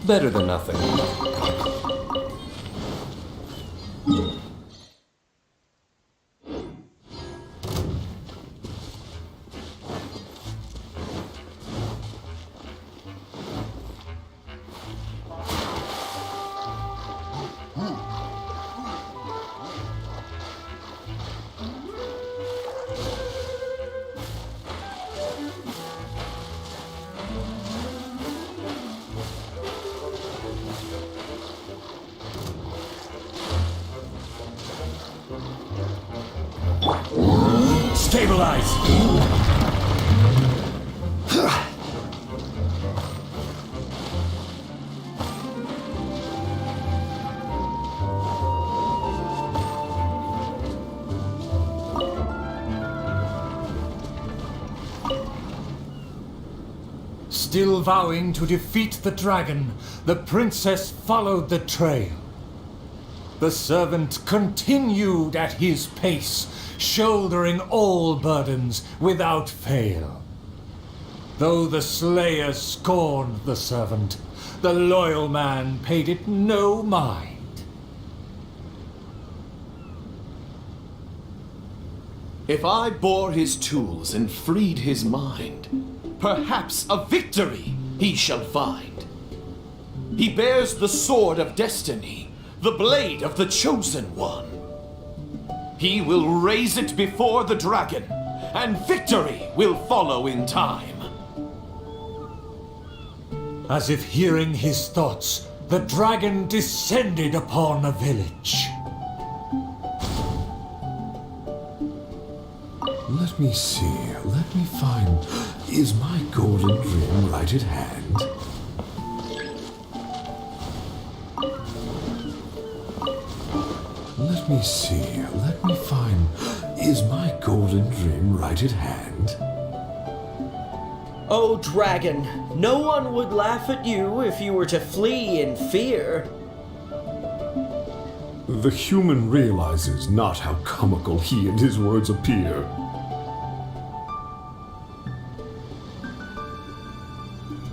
Better than nothing. Stabilize! Still vowing to defeat the dragon, the princess followed the trail. The servant continued at his pace, shouldering all burdens without fail. Though the slayer scorned the servant, the loyal man paid it no mind. If I bore his tools and freed his mind, perhaps a victory he shall find. He bears the sword of destiny, the blade of the chosen one. He will raise it before the dragon, and victory will follow in time. As if hearing his thoughts, the dragon descended upon a village. Let me see, let me find... Is my golden rim right at hand? Let me see, let me find... Is my golden rim right at hand? Oh, dragon, no one would laugh at you if you were to flee in fear. The human realizes not how comical he and his words appear.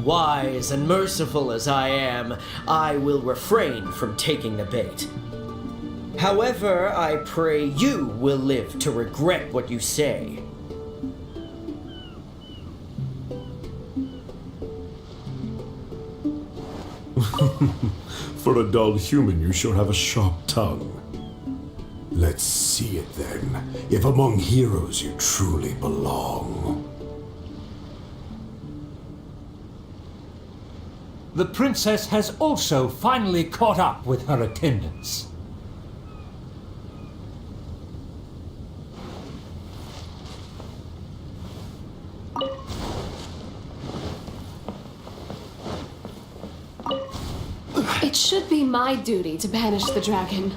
Wise and merciful as I am, I will refrain from taking the bait. However, I pray you will live to regret what you say. For a dull human, you sure have a sharp tongue. Let's see it then, if among heroes you truly belong. The princess has also finally caught up with her attendants. my duty to banish the dragon.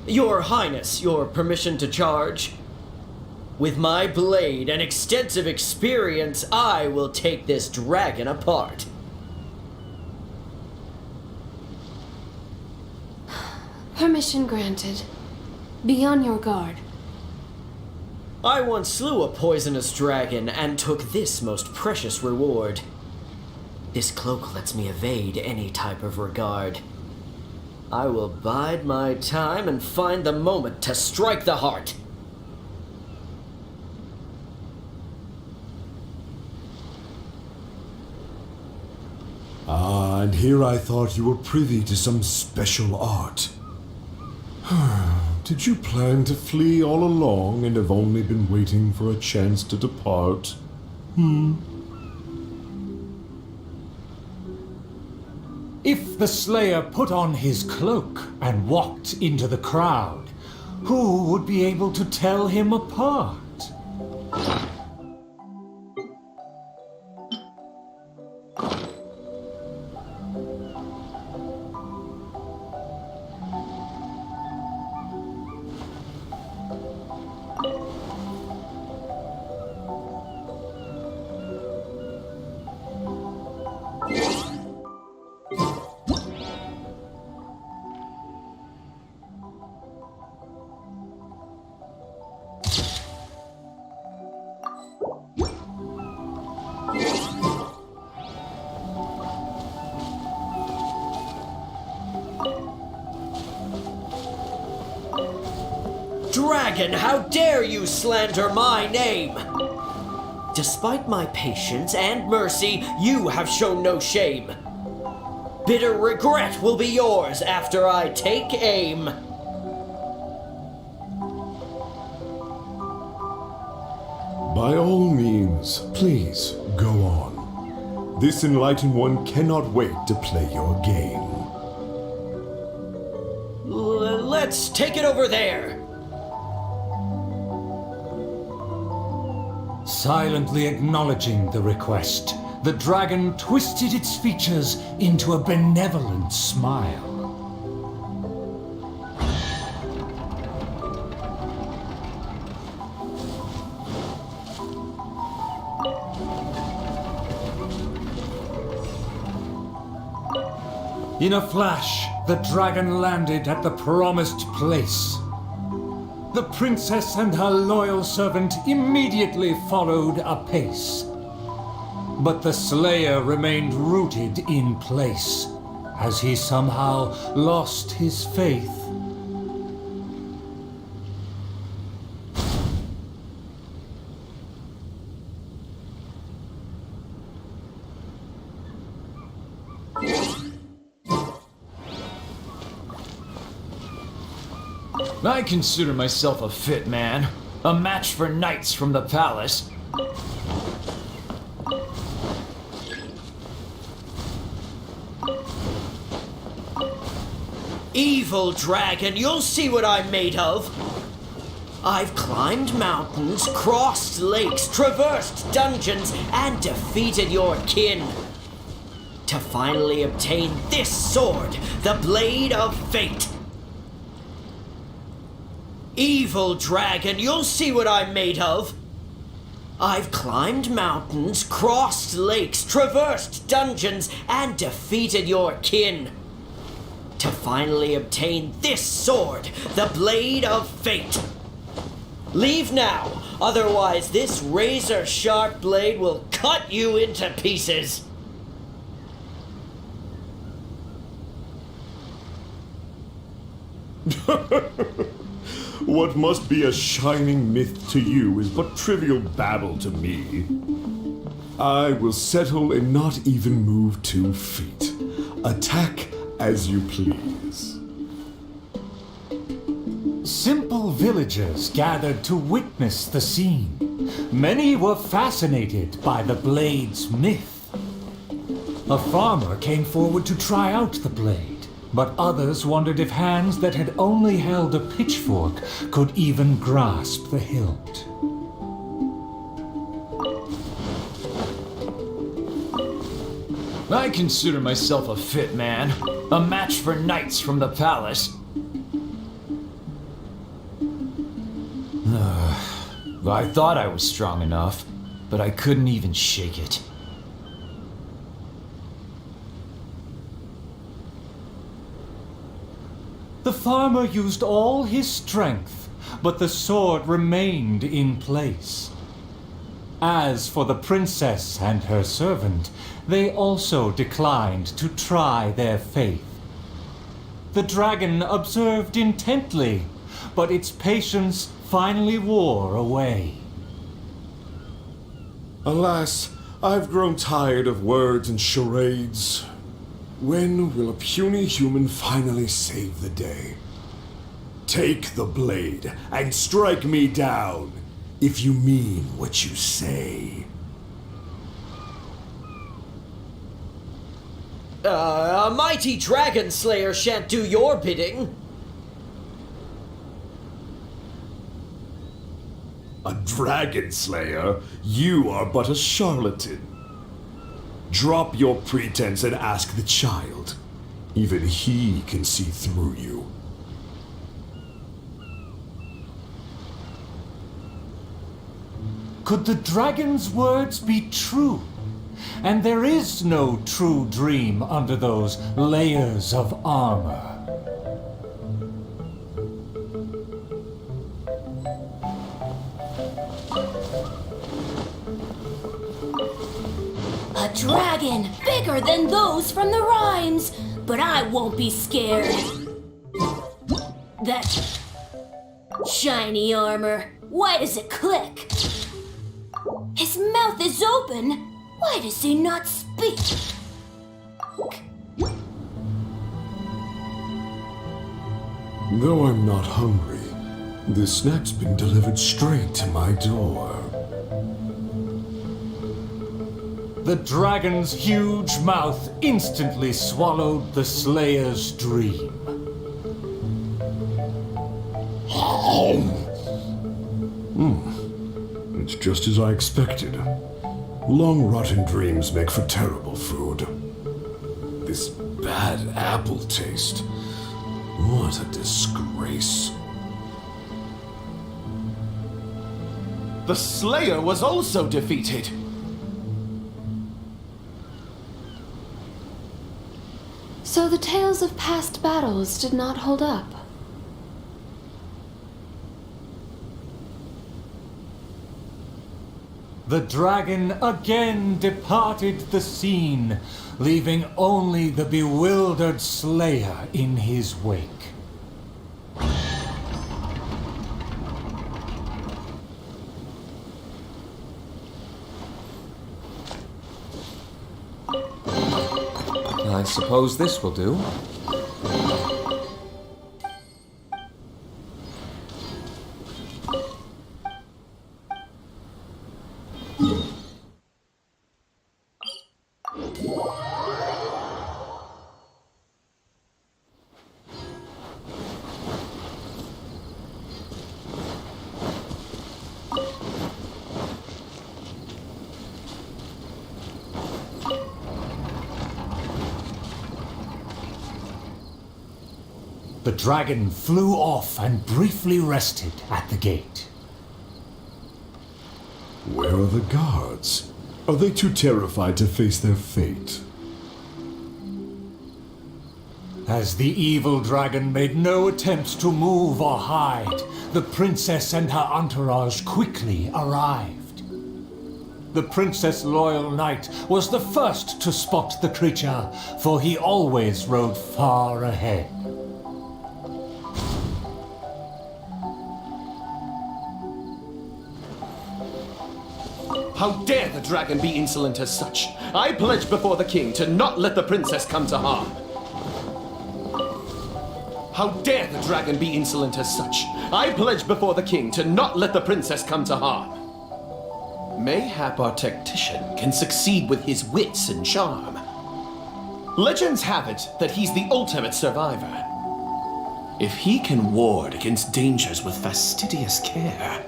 Your Highness, your permission to charge? With my blade and extensive experience, I will take this dragon apart. Permission granted. Be on your guard. I once slew a poisonous dragon and took this most precious reward. This cloak lets me evade any type of regard. I will bide my time and find the moment to strike the heart. Ah, and here I thought you were privy to some special art. Did you plan to flee all along and have only been waiting for a chance to depart? If the Slayer put on his cloak and walked into the crowd, who would be able to tell him apart? Dragon, how dare you slander my name? Despite my patience and mercy, you have shown no shame. Bitter regret will be yours after I take aim. By all means, please, go on. This enlightened one cannot wait to play your game. Let's take it over there. Silently acknowledging the request, the dragon twisted its features into a benevolent smile. In a flash, the dragon landed at the promised place. The princess and her loyal servant immediately followed apace. But the Slayer remained rooted in place, as he somehow lost his faith. I consider myself a fit man. A match for knights from the palace. Evil dragon, you'll see what I'm made of. I've climbed mountains, crossed lakes, traversed dungeons, and defeated your kin. To finally obtain this sword, the Blade of Fate. Evil dragon, you'll see what I'm made of. I've climbed mountains, crossed lakes, traversed dungeons, and defeated your kin. To finally obtain this sword, the Blade of Fate. Leave now, otherwise this razor-sharp blade will cut you into pieces. What must be a shining myth to you is but trivial babble to me. I will settle and not even move 2 feet. Attack as you please. Simple villagers gathered to witness the scene. Many were fascinated by the blade's myth. A farmer came forward to try out the blade. But others wondered if hands that had only held a pitchfork could even grasp the hilt. I consider myself a fit man. A match for knights from the palace. I thought I was strong enough, but I couldn't even shake it. The farmer used all his strength, but the sword remained in place. As for the princess and her servant, they also declined to try their faith. The dragon observed intently, but its patience finally wore away. Alas, I've grown tired of words and charades. When will a puny human finally save the day? Take the blade and strike me down, if you mean what you say. A mighty dragon slayer shan't do your bidding. A dragon slayer? You are but a charlatan. Drop your pretense and ask the child. Even he can see through you. Could the dragon's words be true? And there is no true dream under those layers of armor. A dragon bigger than those from the rhymes, but I won't be scared. That shiny armor, why does it click? His mouth is open, why does he not speak? Though I'm not hungry, this snack's been delivered straight to my door. The dragon's huge mouth instantly swallowed the Slayer's dream. It's just as I expected. Long rotten dreams make for terrible food. This bad apple taste. What a disgrace. The Slayer was also defeated. So the tales of past battles did not hold up. The dragon again departed the scene, leaving only the bewildered Slayer in his wake. I suppose this will do. The dragon flew off and briefly rested at the gate. Where are the guards? Are they too terrified to face their fate? As the evil dragon made no attempts to move or hide, the princess and her entourage quickly arrived. The princess' loyal knight was the first to spot the creature, for he always rode far ahead. How dare the dragon be insolent as such? I pledge before the king to not let the princess come to harm. How dare the dragon be insolent as such? I pledge before the king to not let the princess come to harm. Mayhap our tactician can succeed with his wits and charm. Legends have it that he's the ultimate survivor. If he can ward against dangers with fastidious care,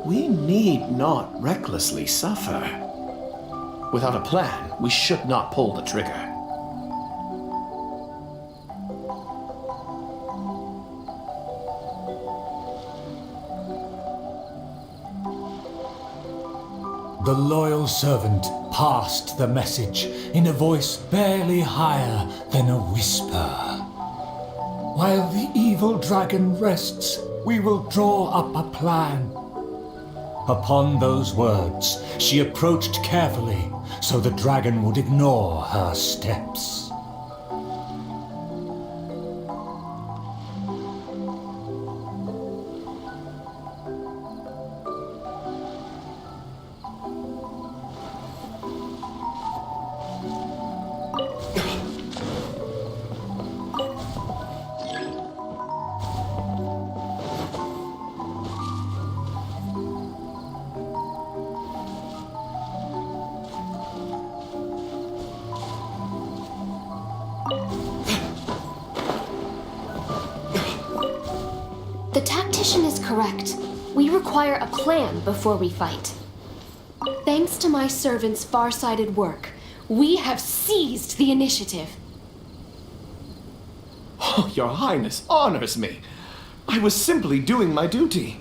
we need not recklessly suffer. Without a plan, we should not pull the trigger. The loyal servant passed the message in a voice barely higher than a whisper. While the evil dragon rests, we will draw up a plan. Upon those words, she approached carefully so the dragon would ignore her steps. The tactician is correct. We require a plan before we fight. Thanks to my servant's far-sighted work, we have seized the initiative. Oh, Your Highness honors me. I was simply doing my duty.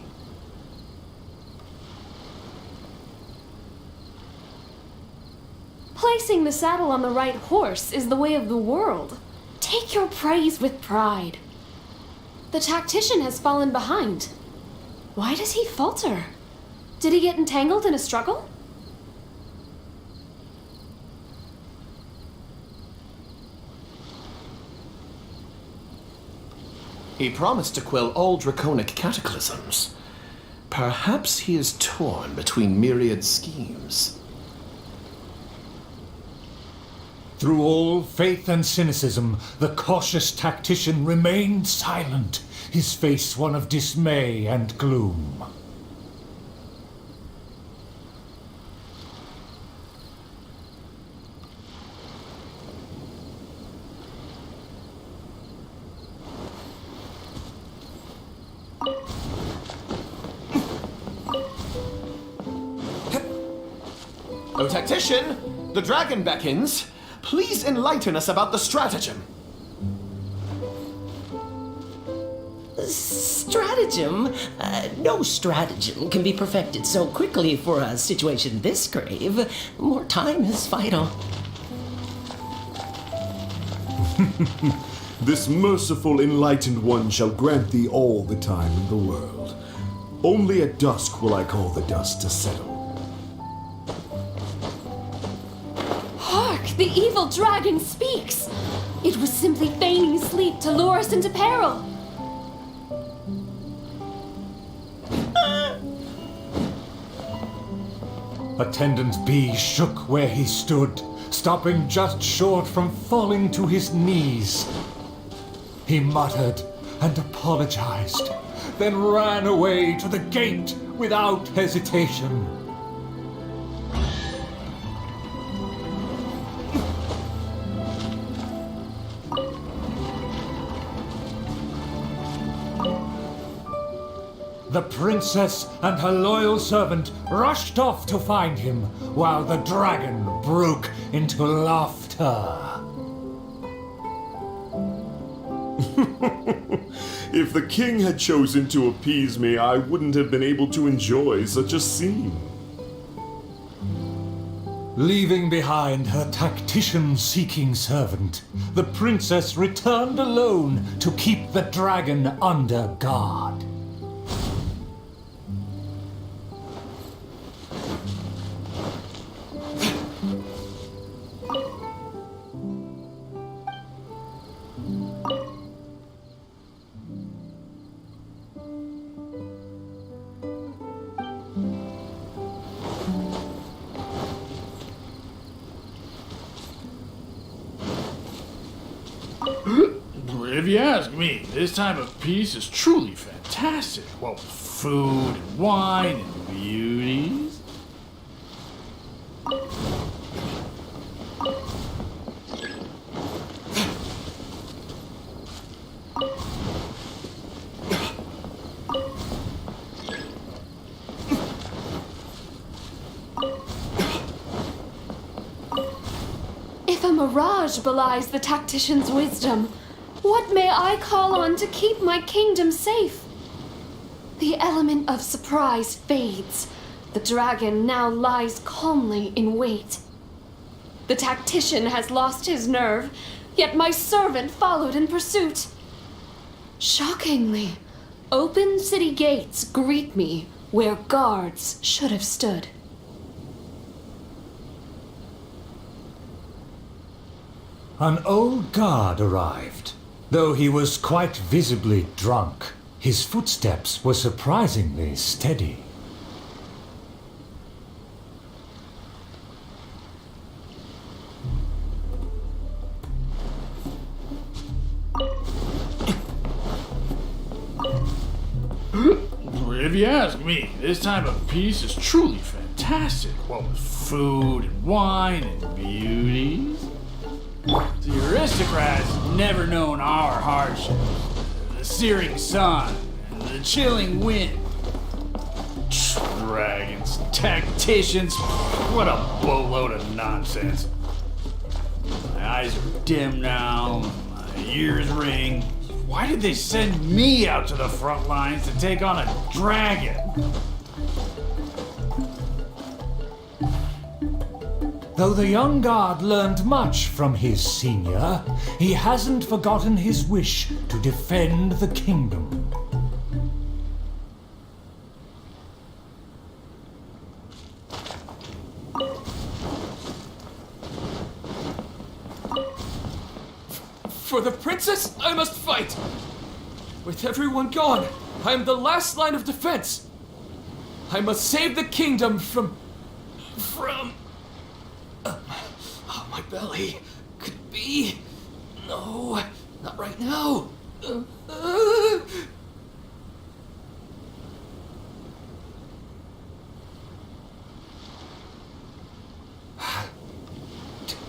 Placing the saddle on the right horse is the way of the world. Take your praise with pride. The tactician has fallen behind. Why does he falter? Did he get entangled in a struggle? He promised to quell all draconic cataclysms. Perhaps he is torn between myriad schemes. Through all faith and cynicism, the cautious tactician remained silent, his face one of dismay and gloom. O tactician, the dragon beckons. Please enlighten us about the stratagem. Stratagem? No stratagem can be perfected so quickly for a situation this grave. More time is vital. This merciful enlightened one shall grant thee all the time in the world. Only at dusk will I call the dust to settle. Hark! The evil dragon speaks! It was simply feigning sleep to lure us into peril. Attendant B shook where he stood, stopping just short from falling to his knees. He muttered and apologized, then ran away to the gate without hesitation. The princess and her loyal servant rushed off to find him, while the dragon broke into laughter. If the king had chosen to appease me, I wouldn't have been able to enjoy such a scene. Leaving behind her tactician-seeking servant, the princess returned alone to keep the dragon under guard. If you ask me, this time of peace is truly fantastic. What with food and wine and beauties. If a mirage belies the tactician's wisdom, what may I call on to keep my kingdom safe? The element of surprise fades. The dragon now lies calmly in wait. The tactician has lost his nerve, yet my servant followed in pursuit. Shockingly, open city gates greet me where guards should have stood. An old guard arrived. Though he was quite visibly drunk, his footsteps were surprisingly steady. If you ask me, this time of peace is truly fantastic. What with food and wine and beauties. The aristocrats never known our hardship. The searing sun and the chilling wind. Dragons, tacticians, what a boatload of nonsense. My eyes are dim now, my ears ring. Why did they send me out to the front lines to take on a dragon? Though the young guard learned much from his senior, he hasn't forgotten his wish to defend the kingdom. For the princess, I must fight! With everyone gone, I am the last line of defense! I must save the kingdom from... Oh, my belly. Could it be? No, not right now. Did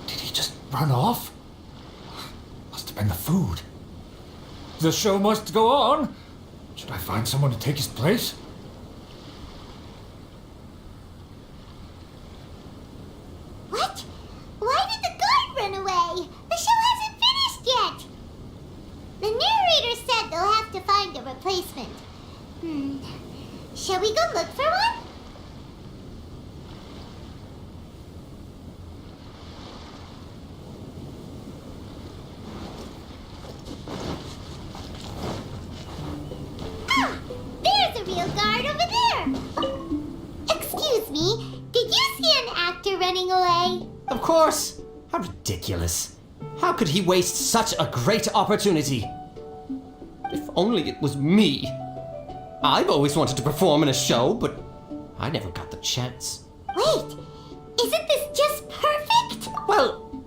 he just run off? Must have been the food. The show must go on. Should I find someone to take his place? What? Why did the guard run away? The show hasn't finished yet. The narrator said they'll have to find a replacement. Shall we go look for one? Ah! There's a real guard over there! Excuse me, did you see an actor running away? Of course! How ridiculous. How could he waste such a great opportunity? If only it was me. I've always wanted to perform in a show, but I never got the chance. Wait, isn't this just perfect? Well,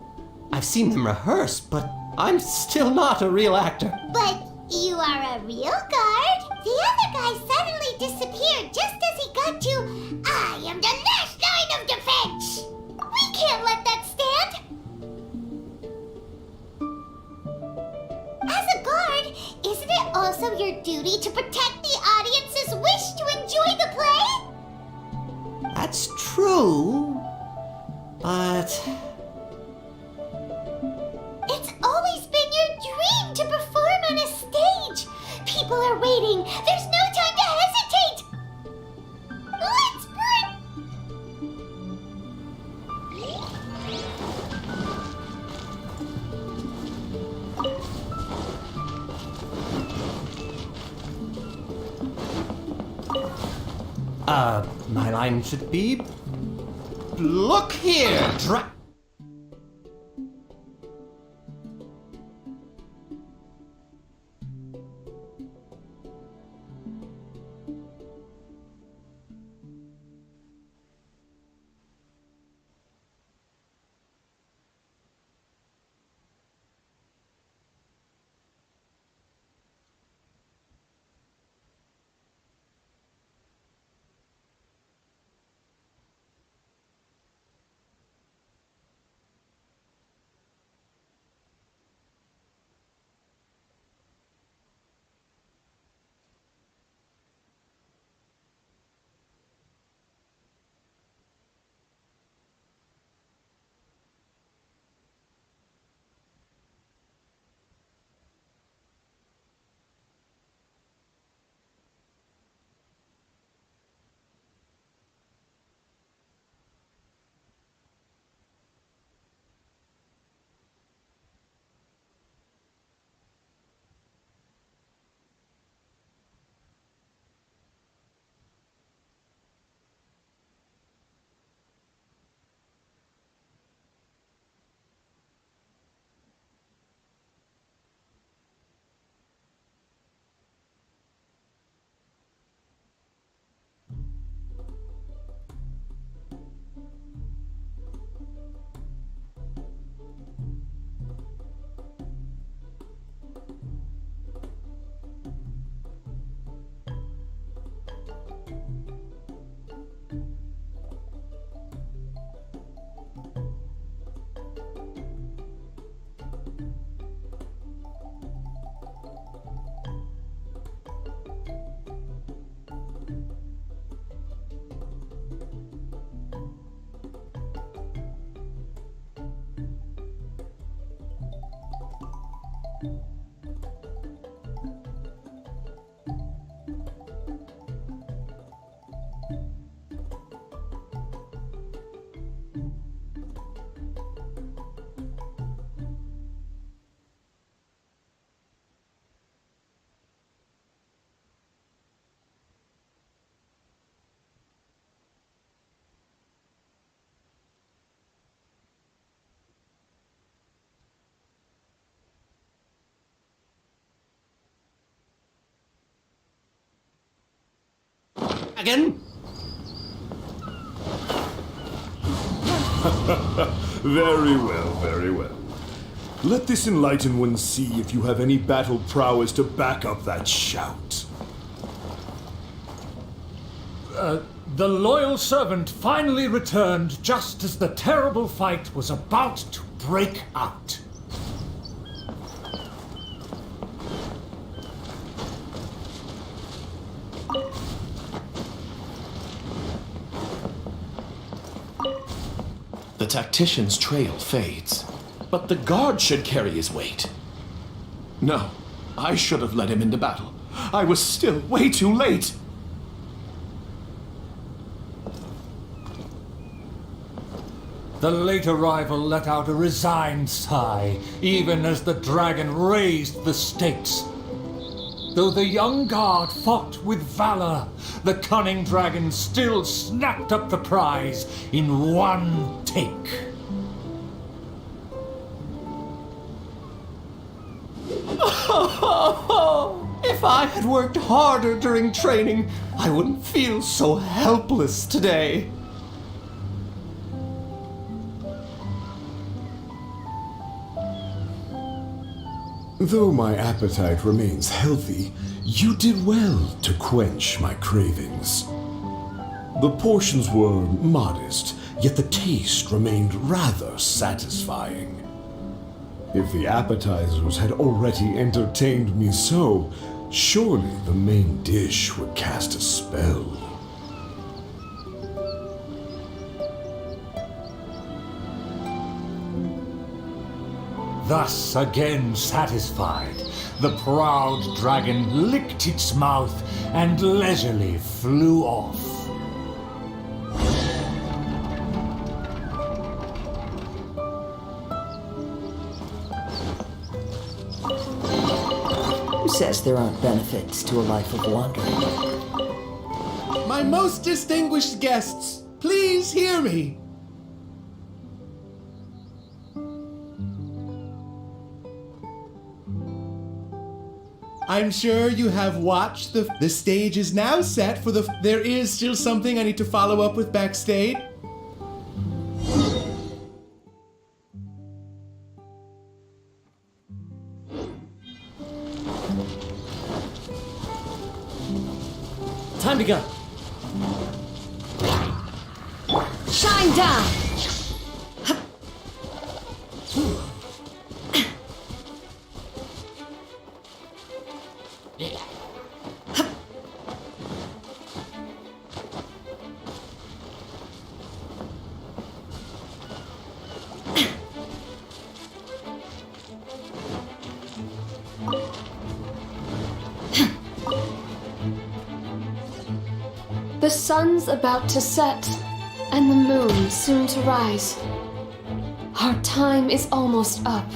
I've seen them rehearse, but I'm still not a real actor. But you are a real guard. The other guy suddenly disappeared just as he got to, I am the last line of defense. We can't let that stand. As a guard, isn't it also your duty to protect the audience's wish to enjoy the play? That's true, but... It's always been your dream to perform on a stage. People are waiting. There's no time to hesitate. Let's my line should be... Look here, Again? Very well, very well. Let this enlightened one see if you have any battle prowess to back up that shout. The loyal servant finally returned just as the terrible fight was about to break out. The tactician's trail fades, but the guard should carry his weight. No, I should have led him into battle. I was still way too late. The late arrival let out a resigned sigh, even as the dragon raised the stakes. Though the young guard fought with valor, the cunning dragon still snapped up the prize in one take. If I had worked harder during training, I wouldn't feel so helpless today. Though my appetite remains healthy, you did well to quench my cravings. The portions were modest, yet the taste remained rather satisfying. If the appetizers had already entertained me so, surely the main dish would cast a spell. Thus, again satisfied, the proud dragon licked its mouth and leisurely flew off. Who says there aren't benefits to a life of wandering? My most distinguished guests, please hear me. I'm sure you have watched the stage is now set for there is still something I need to follow up with backstage. Time to go. Shine down! The sun's about to set, and the moon soon to rise. Our time is almost up,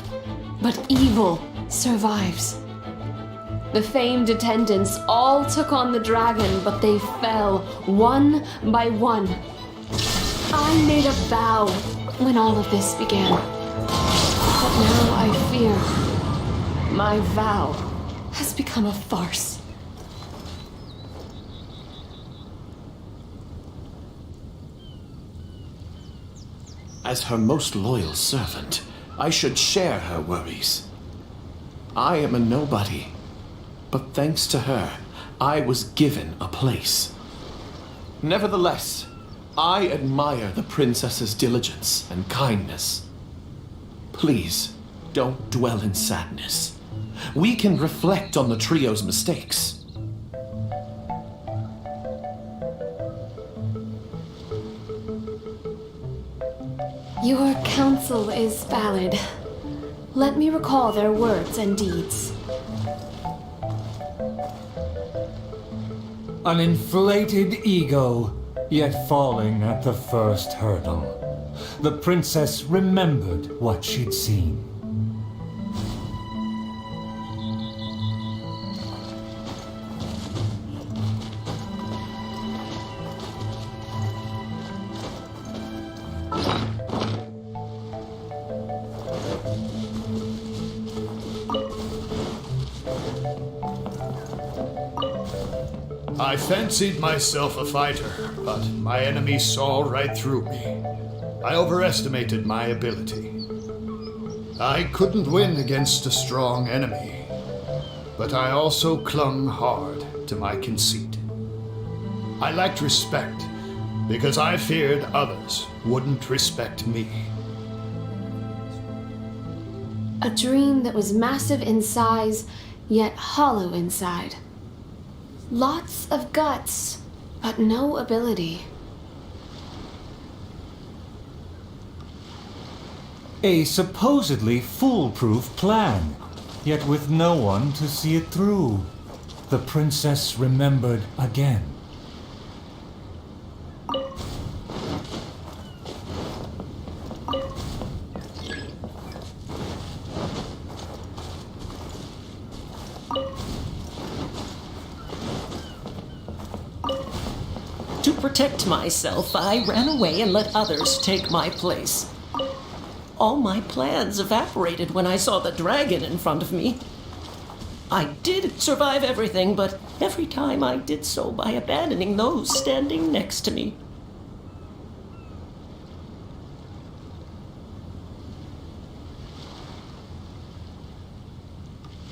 but evil survives. The famed attendants all took on the dragon, but they fell one by one. I made a vow when all of this began, but now I fear my vow has become a farce. As her most loyal servant, I should share her worries. I am a nobody, but thanks to her, I was given a place. Nevertheless, I admire the princess's diligence and kindness. Please, don't dwell in sadness. We can reflect on the trio's mistakes. Your counsel is valid. Let me recall their words and deeds. An inflated ego, yet falling at the first hurdle. The princess remembered what she'd seen. I fancied myself a fighter, but my enemy saw right through me. I overestimated my ability. I couldn't win against a strong enemy, but I also clung hard to my conceit. I lacked respect because I feared others wouldn't respect me. A dream that was massive in size, yet hollow inside. Lots of guts, but no ability. A supposedly foolproof plan, yet with no one to see it through. The princess remembered again. To protect myself, I ran away and let others take my place. All my plans evaporated when I saw the dragon in front of me. I did survive everything, but every time I did so by abandoning those standing next to me.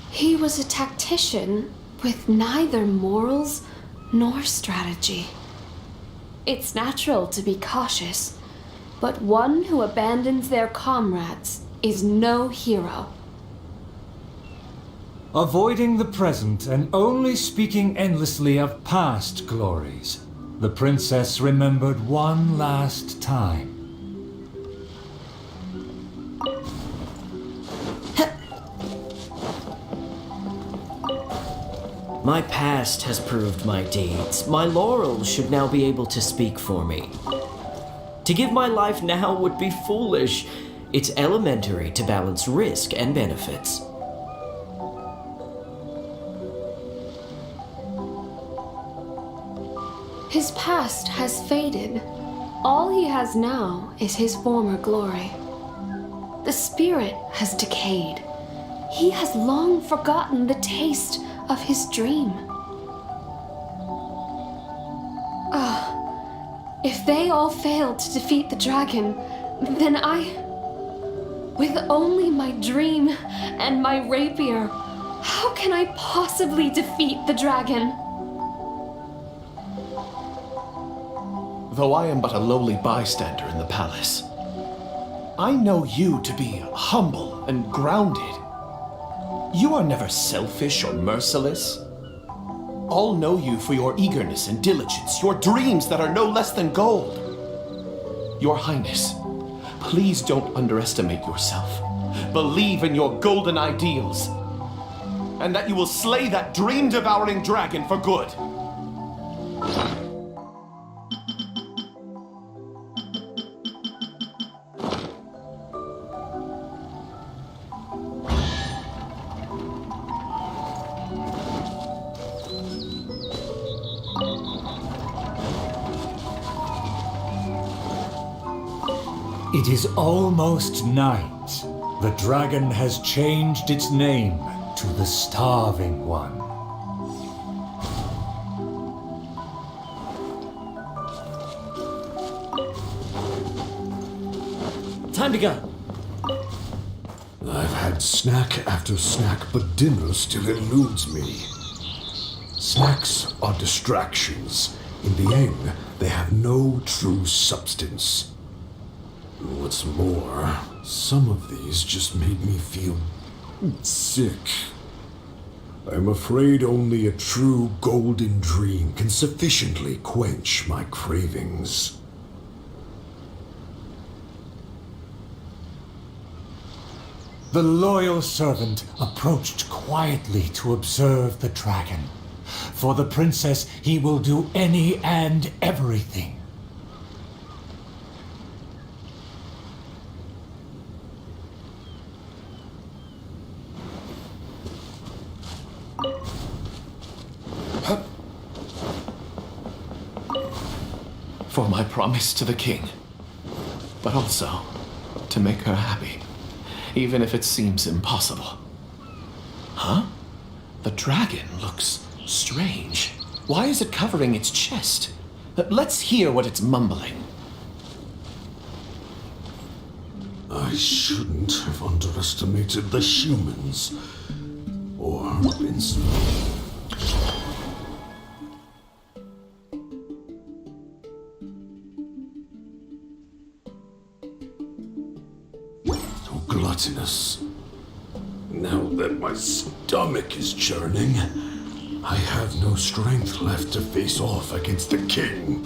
He was a tactician with neither morals nor strategy. It's natural to be cautious, but one who abandons their comrades is no hero. Avoiding the present and only speaking endlessly of past glories, the princess remembered one last time. My past has proved my deeds. My laurels should now be able to speak for me. To give my life now would be foolish. It's elementary to balance risk and benefits. His past has faded. All he has now is his former glory. The spirit has decayed. He has long forgotten the taste of his dream. If they all failed to defeat the dragon, then with only my dream and my rapier, how can I possibly defeat the dragon? Though I am but a lowly bystander in the palace, I know you to be humble and grounded. You are never selfish or merciless. All know you for your eagerness and diligence, your dreams that are no less than gold. Your Highness, please don't underestimate yourself. Believe in your golden ideals, and that you will slay that dream-devouring dragon for good. It is almost night. The dragon has changed its name to the Starving One. Time to go. I've had snack after snack, but dinner still eludes me. Snacks are distractions. In the end, they have no true substance. What's more, some of these just made me feel sick. I'm afraid only a true golden dream can sufficiently quench my cravings. The loyal servant approached quietly to observe the dragon. For the princess, he will do any and everything. For my promise to the king, but also to make her happy, even if it seems impossible. Huh? The dragon looks strange. Why is it covering its chest? Let's hear what it's mumbling. I shouldn't have underestimated the humans. Or been... So gluttonous. Now that my stomach is churning, I have no strength left to face off against the king.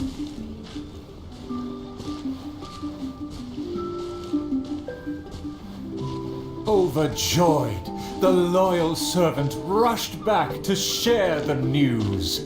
Overjoyed, the loyal servant rushed back to share the news.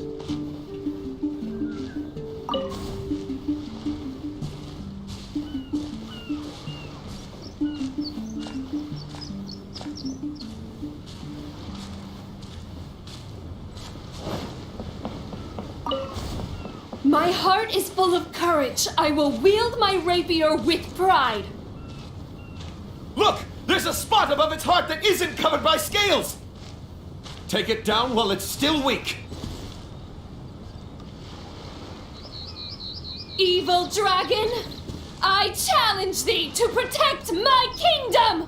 My heart is full of courage. I will wield my rapier with pride. Look! There's a spot above its heart that isn't covered by scales! Take it down while it's still weak. Evil dragon, I challenge thee to protect my kingdom!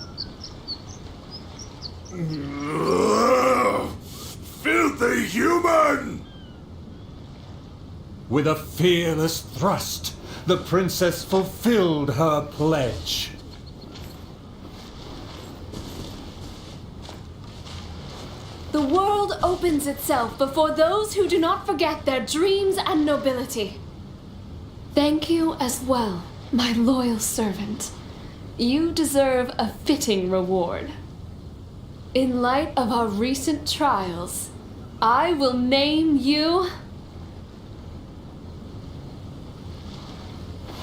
Filthy human! With a fearless thrust, the princess fulfilled her pledge. The world opens itself before those who do not forget their dreams and nobility. Thank you as well, my loyal servant. You deserve a fitting reward. In light of our recent trials, I will name you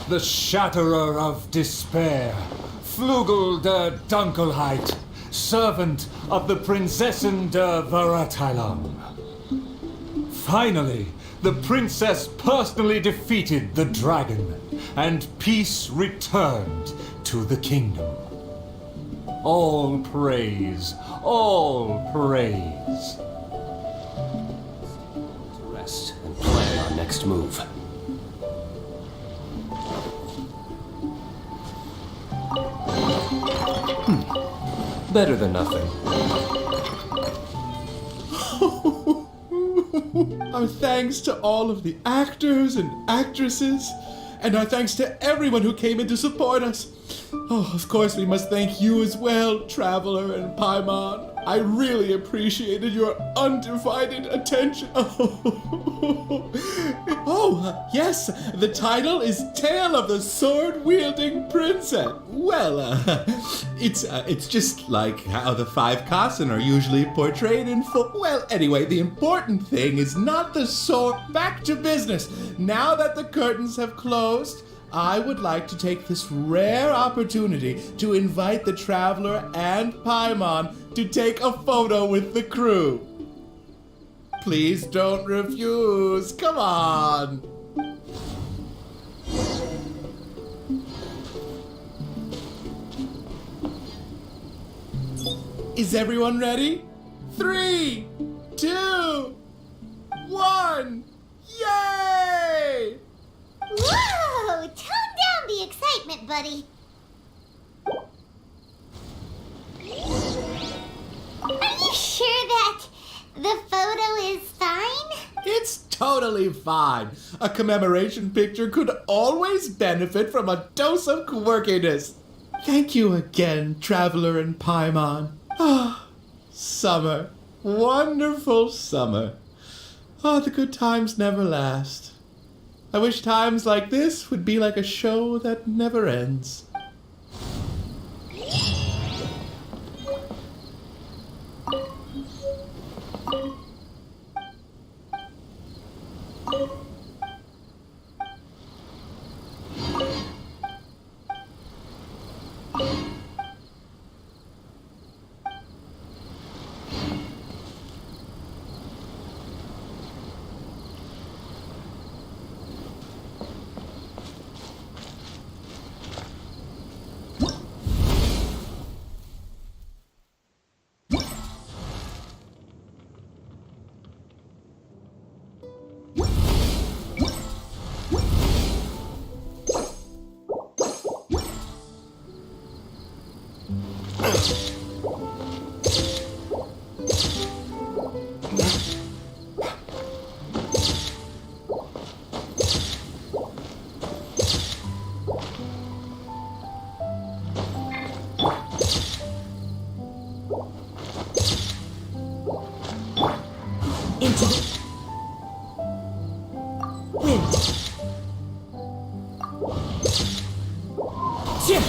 The Shatterer of Despair, Flugel der Dunkelheit, servant of the Prinzessin der Verurteilung. Finally, the princess personally defeated the dragon, and peace returned to the kingdom. All praise, all praise. To rest and plan our next move. Better than nothing. Our thanks to all of the actors and actresses, and our thanks to everyone who came in to support us. Oh, of course, we must thank you as well, Traveler and Paimon. I really appreciated your undivided attention. Yes, the title is Tale of the Sword-Wielding Princess. Well, it's just like how the five Kassen are usually portrayed in full. Well, anyway, the important thing is not the sword. Back to business. Now that the curtains have closed, I would like to take this rare opportunity to invite the Traveler and Paimon to take a photo with the crew. Please don't refuse. Come on. Is everyone ready? 3, 2, 1. Yay! Whoa! Tone down the excitement, buddy. Are you sure that the photo is fine? It's totally fine. A commemoration picture could always benefit from a dose of quirkiness. Thank you again, Traveler and Paimon. Ah, summer. Wonderful summer. Ah, the good times never last. I wish times like this would be like a show that never ends. into the wind. Jim!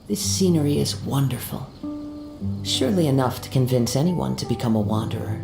This scenery is wonderful. Surely enough to convince anyone to become a wanderer.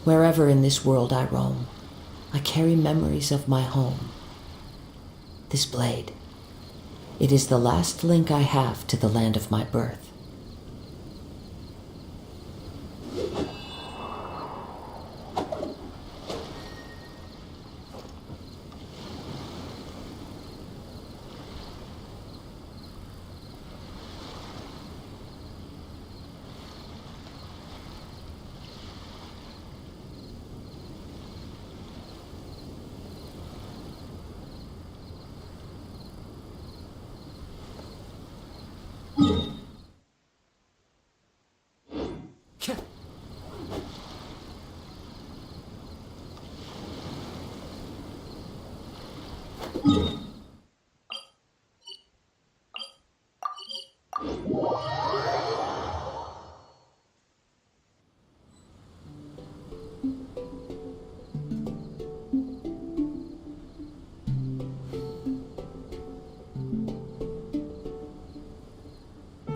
Wherever in this world I roam, I carry memories of my home. This blade, it is the last link I have to the land of my birth.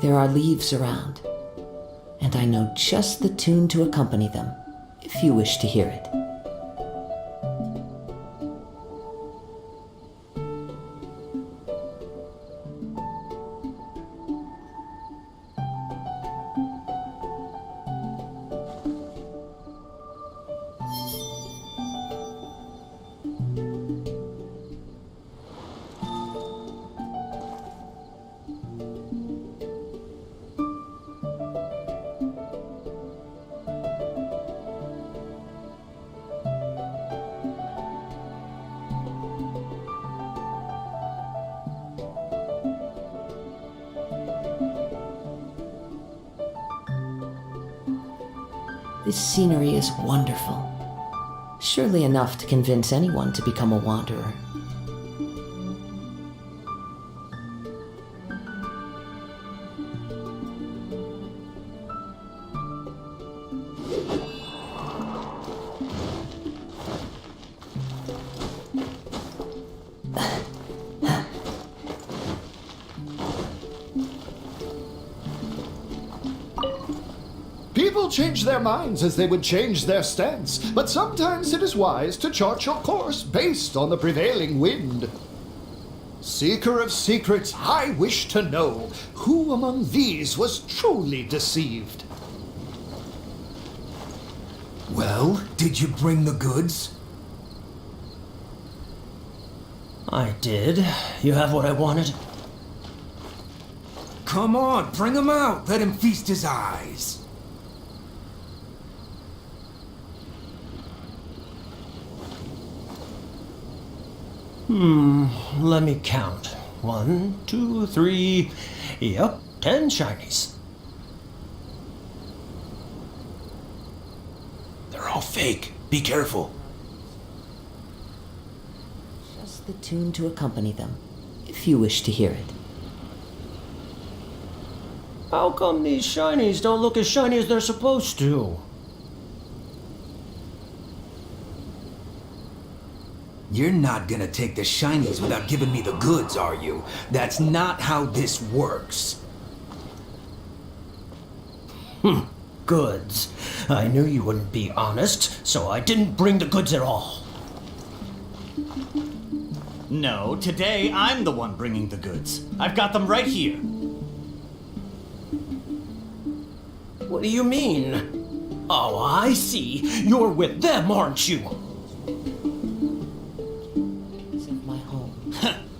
There are leaves around, and I know just the tune to accompany them, if you wish to hear it. This scenery is wonderful. Surely enough to convince anyone to become a wanderer. People change their minds as they would change their stance, but sometimes it is wise to chart your course based on the prevailing wind. Seeker of secrets, I wish to know who among these was truly deceived. Well, did you bring the goods? I did. You have what I wanted? Come on, bring him out. Let him feast his eyes. Let me count. 1, 2, 3. Yep, 10 shinies. They're all fake. Be careful. Just the tune to accompany them, if you wish to hear it. How come these shinies don't look as shiny as they're supposed to? You're not gonna take the shinies without giving me the goods, are you? That's not how this works. Goods. I knew you wouldn't be honest, so I didn't bring the goods at all. No, today I'm the one bringing the goods. I've got them right here. What do you mean? Oh, I see. You're with them, aren't you? Of my home.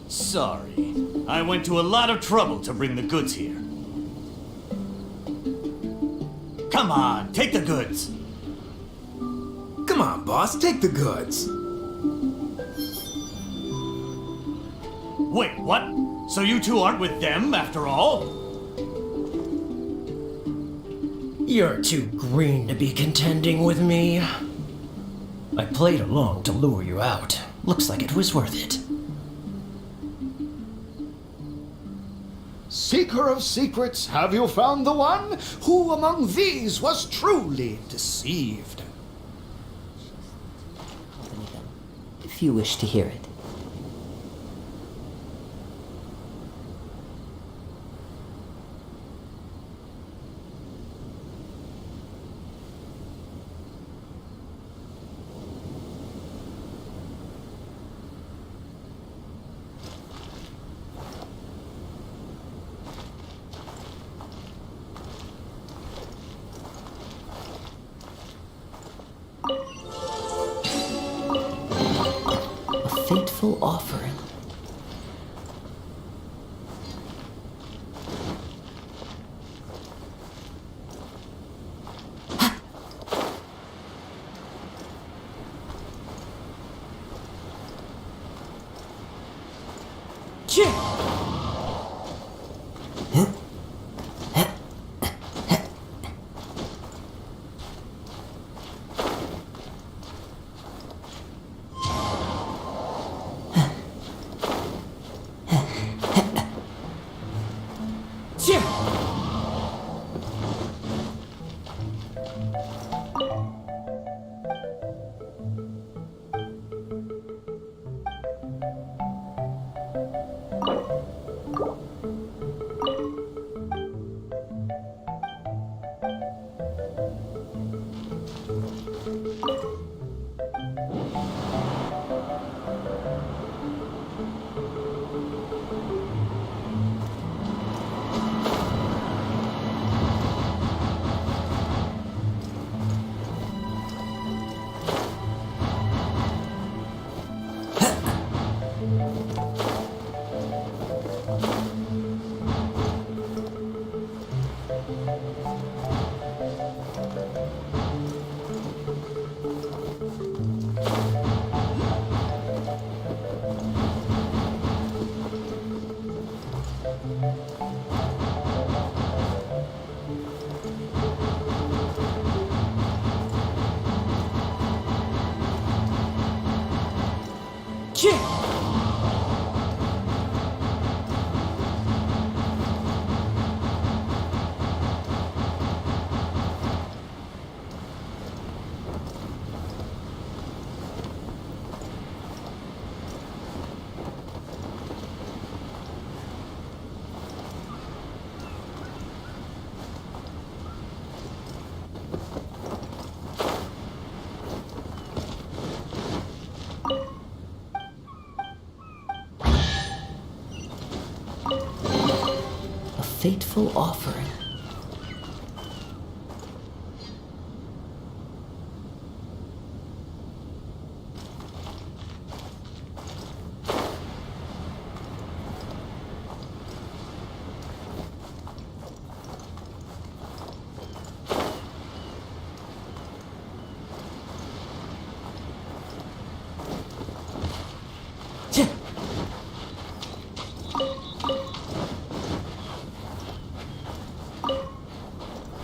Sorry. I went to a lot of trouble to bring the goods here. Come on, take the goods. Come on, boss, take the goods. Wait, what? So you two aren't with them after all? You're too green to be contending with me. I played along to lure you out. Looks like it was worth it. Seeker of secrets, have you found the one? Who among these was truly deceived? Accompany them, if you wish to hear it. A fateful offering. Fateful offering.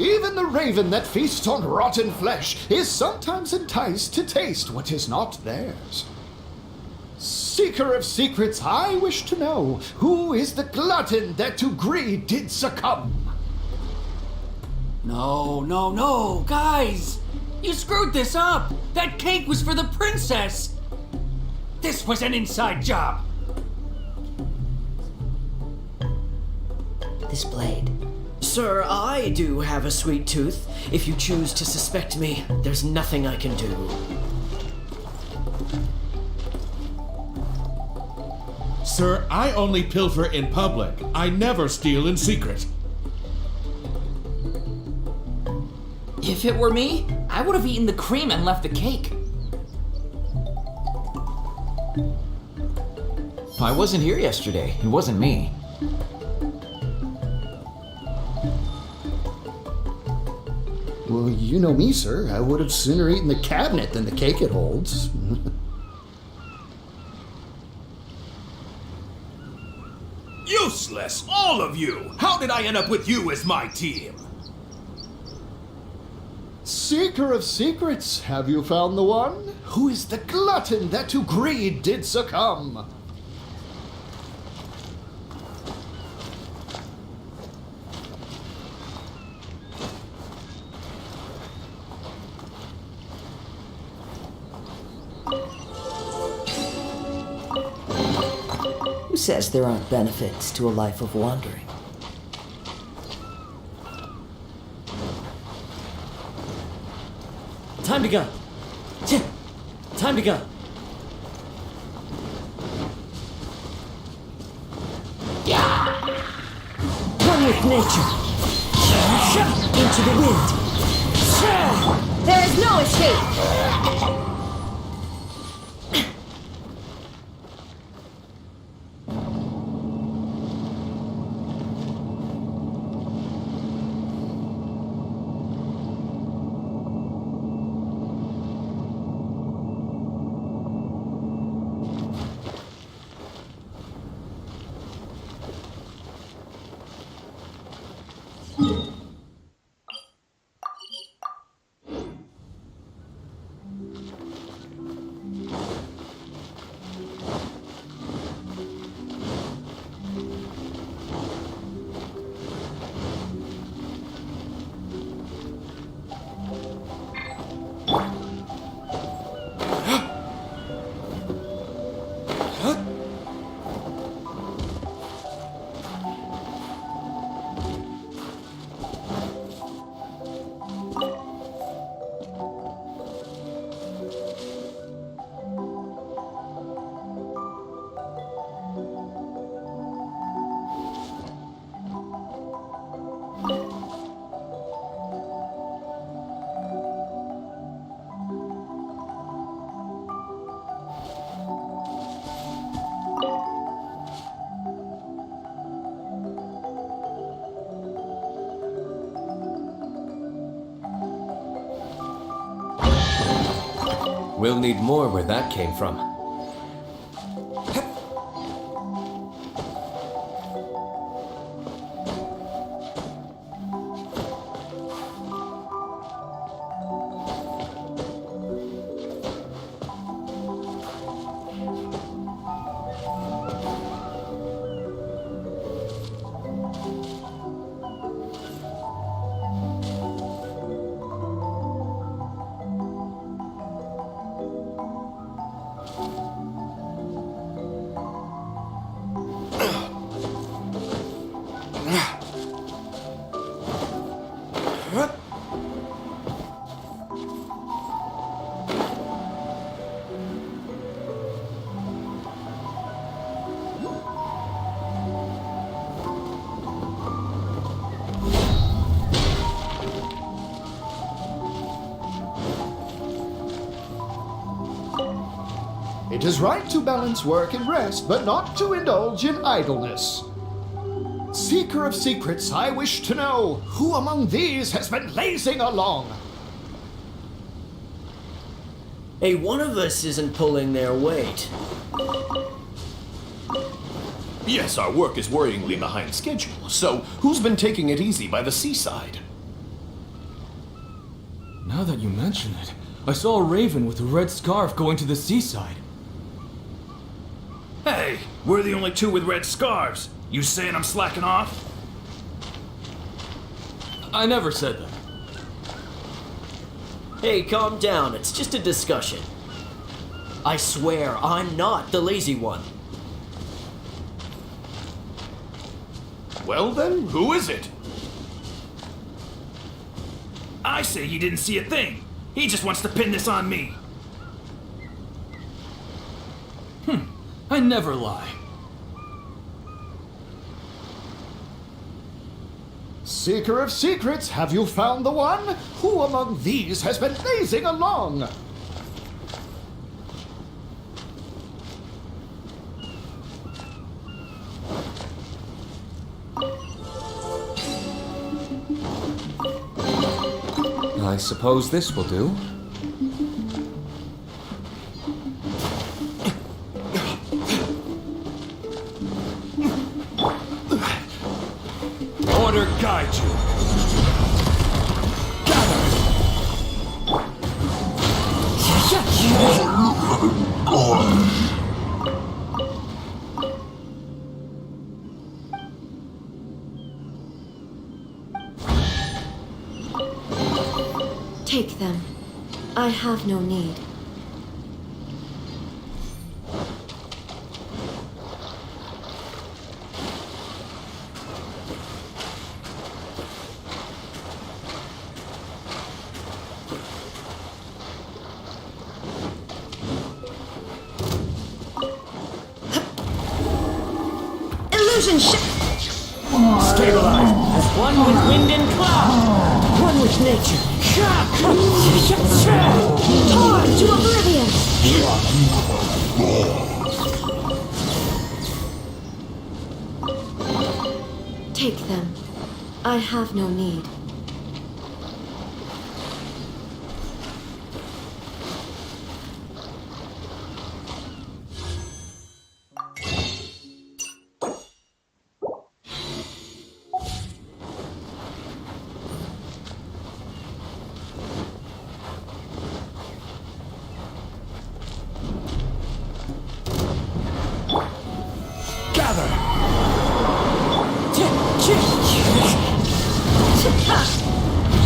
Even the raven that feasts on rotten flesh is sometimes enticed to taste what is not theirs. Seeker of secrets, I wish to know, who is the glutton that to greed did succumb? No, guys! You screwed this up! That cake was for the princess! This was an inside job! This blade. Sir, I do have a sweet tooth. If you choose to suspect me, there's nothing I can do. Sir, I only pilfer in public. I never steal in secret. If it were me, I would have eaten the cream and left the cake. I wasn't here yesterday. It wasn't me. Well, you know me, sir. I would have sooner eaten the cabinet than the cake it holds. Useless, all of you! How did I end up with you as my team? Seeker of secrets, have you found the one? Who is the glutton that to greed did succumb? Who says there aren't benefits to a life of wandering? Time to go. Time to go. Run with nature. Into the wind. There is no escape! We'll need more where that came from. It is right to balance work and rest, but not to indulge in idleness. Seeker of secrets, I wish to know, who among these has been lazing along? One of us isn't pulling their weight. Yes, our work is worryingly behind schedule, so who's been taking it easy by the seaside? Now that you mention it, I saw a raven with a red scarf going to the seaside. Hey, we're the only two with red scarves. You saying I'm slacking off? I never said that. Hey, calm down. It's just a discussion. I swear, I'm not the lazy one. Well then, who is it? I say he didn't see a thing. He just wants to pin this on me. I never lie. Seeker of secrets, have you found the one? Who among these has been lazing along? I suppose this will do. Order guide you. Take them. I have no need. Illusion Stabilize as one with wind and cloud. One with nature. Torn to oblivion! Take them. I have no need.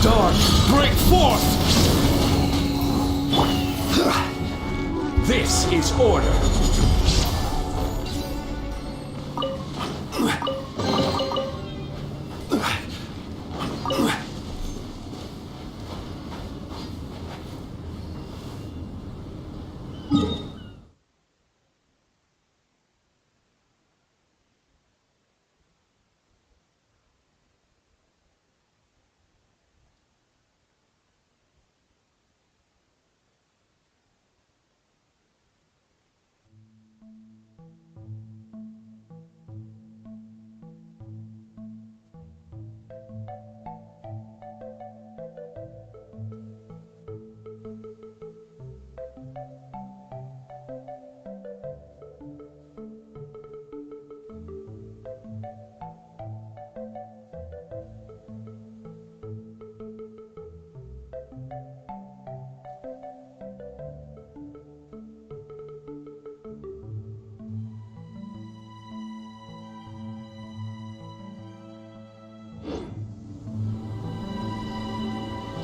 Dark, break forth! This is order.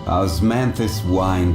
Osmanthus whined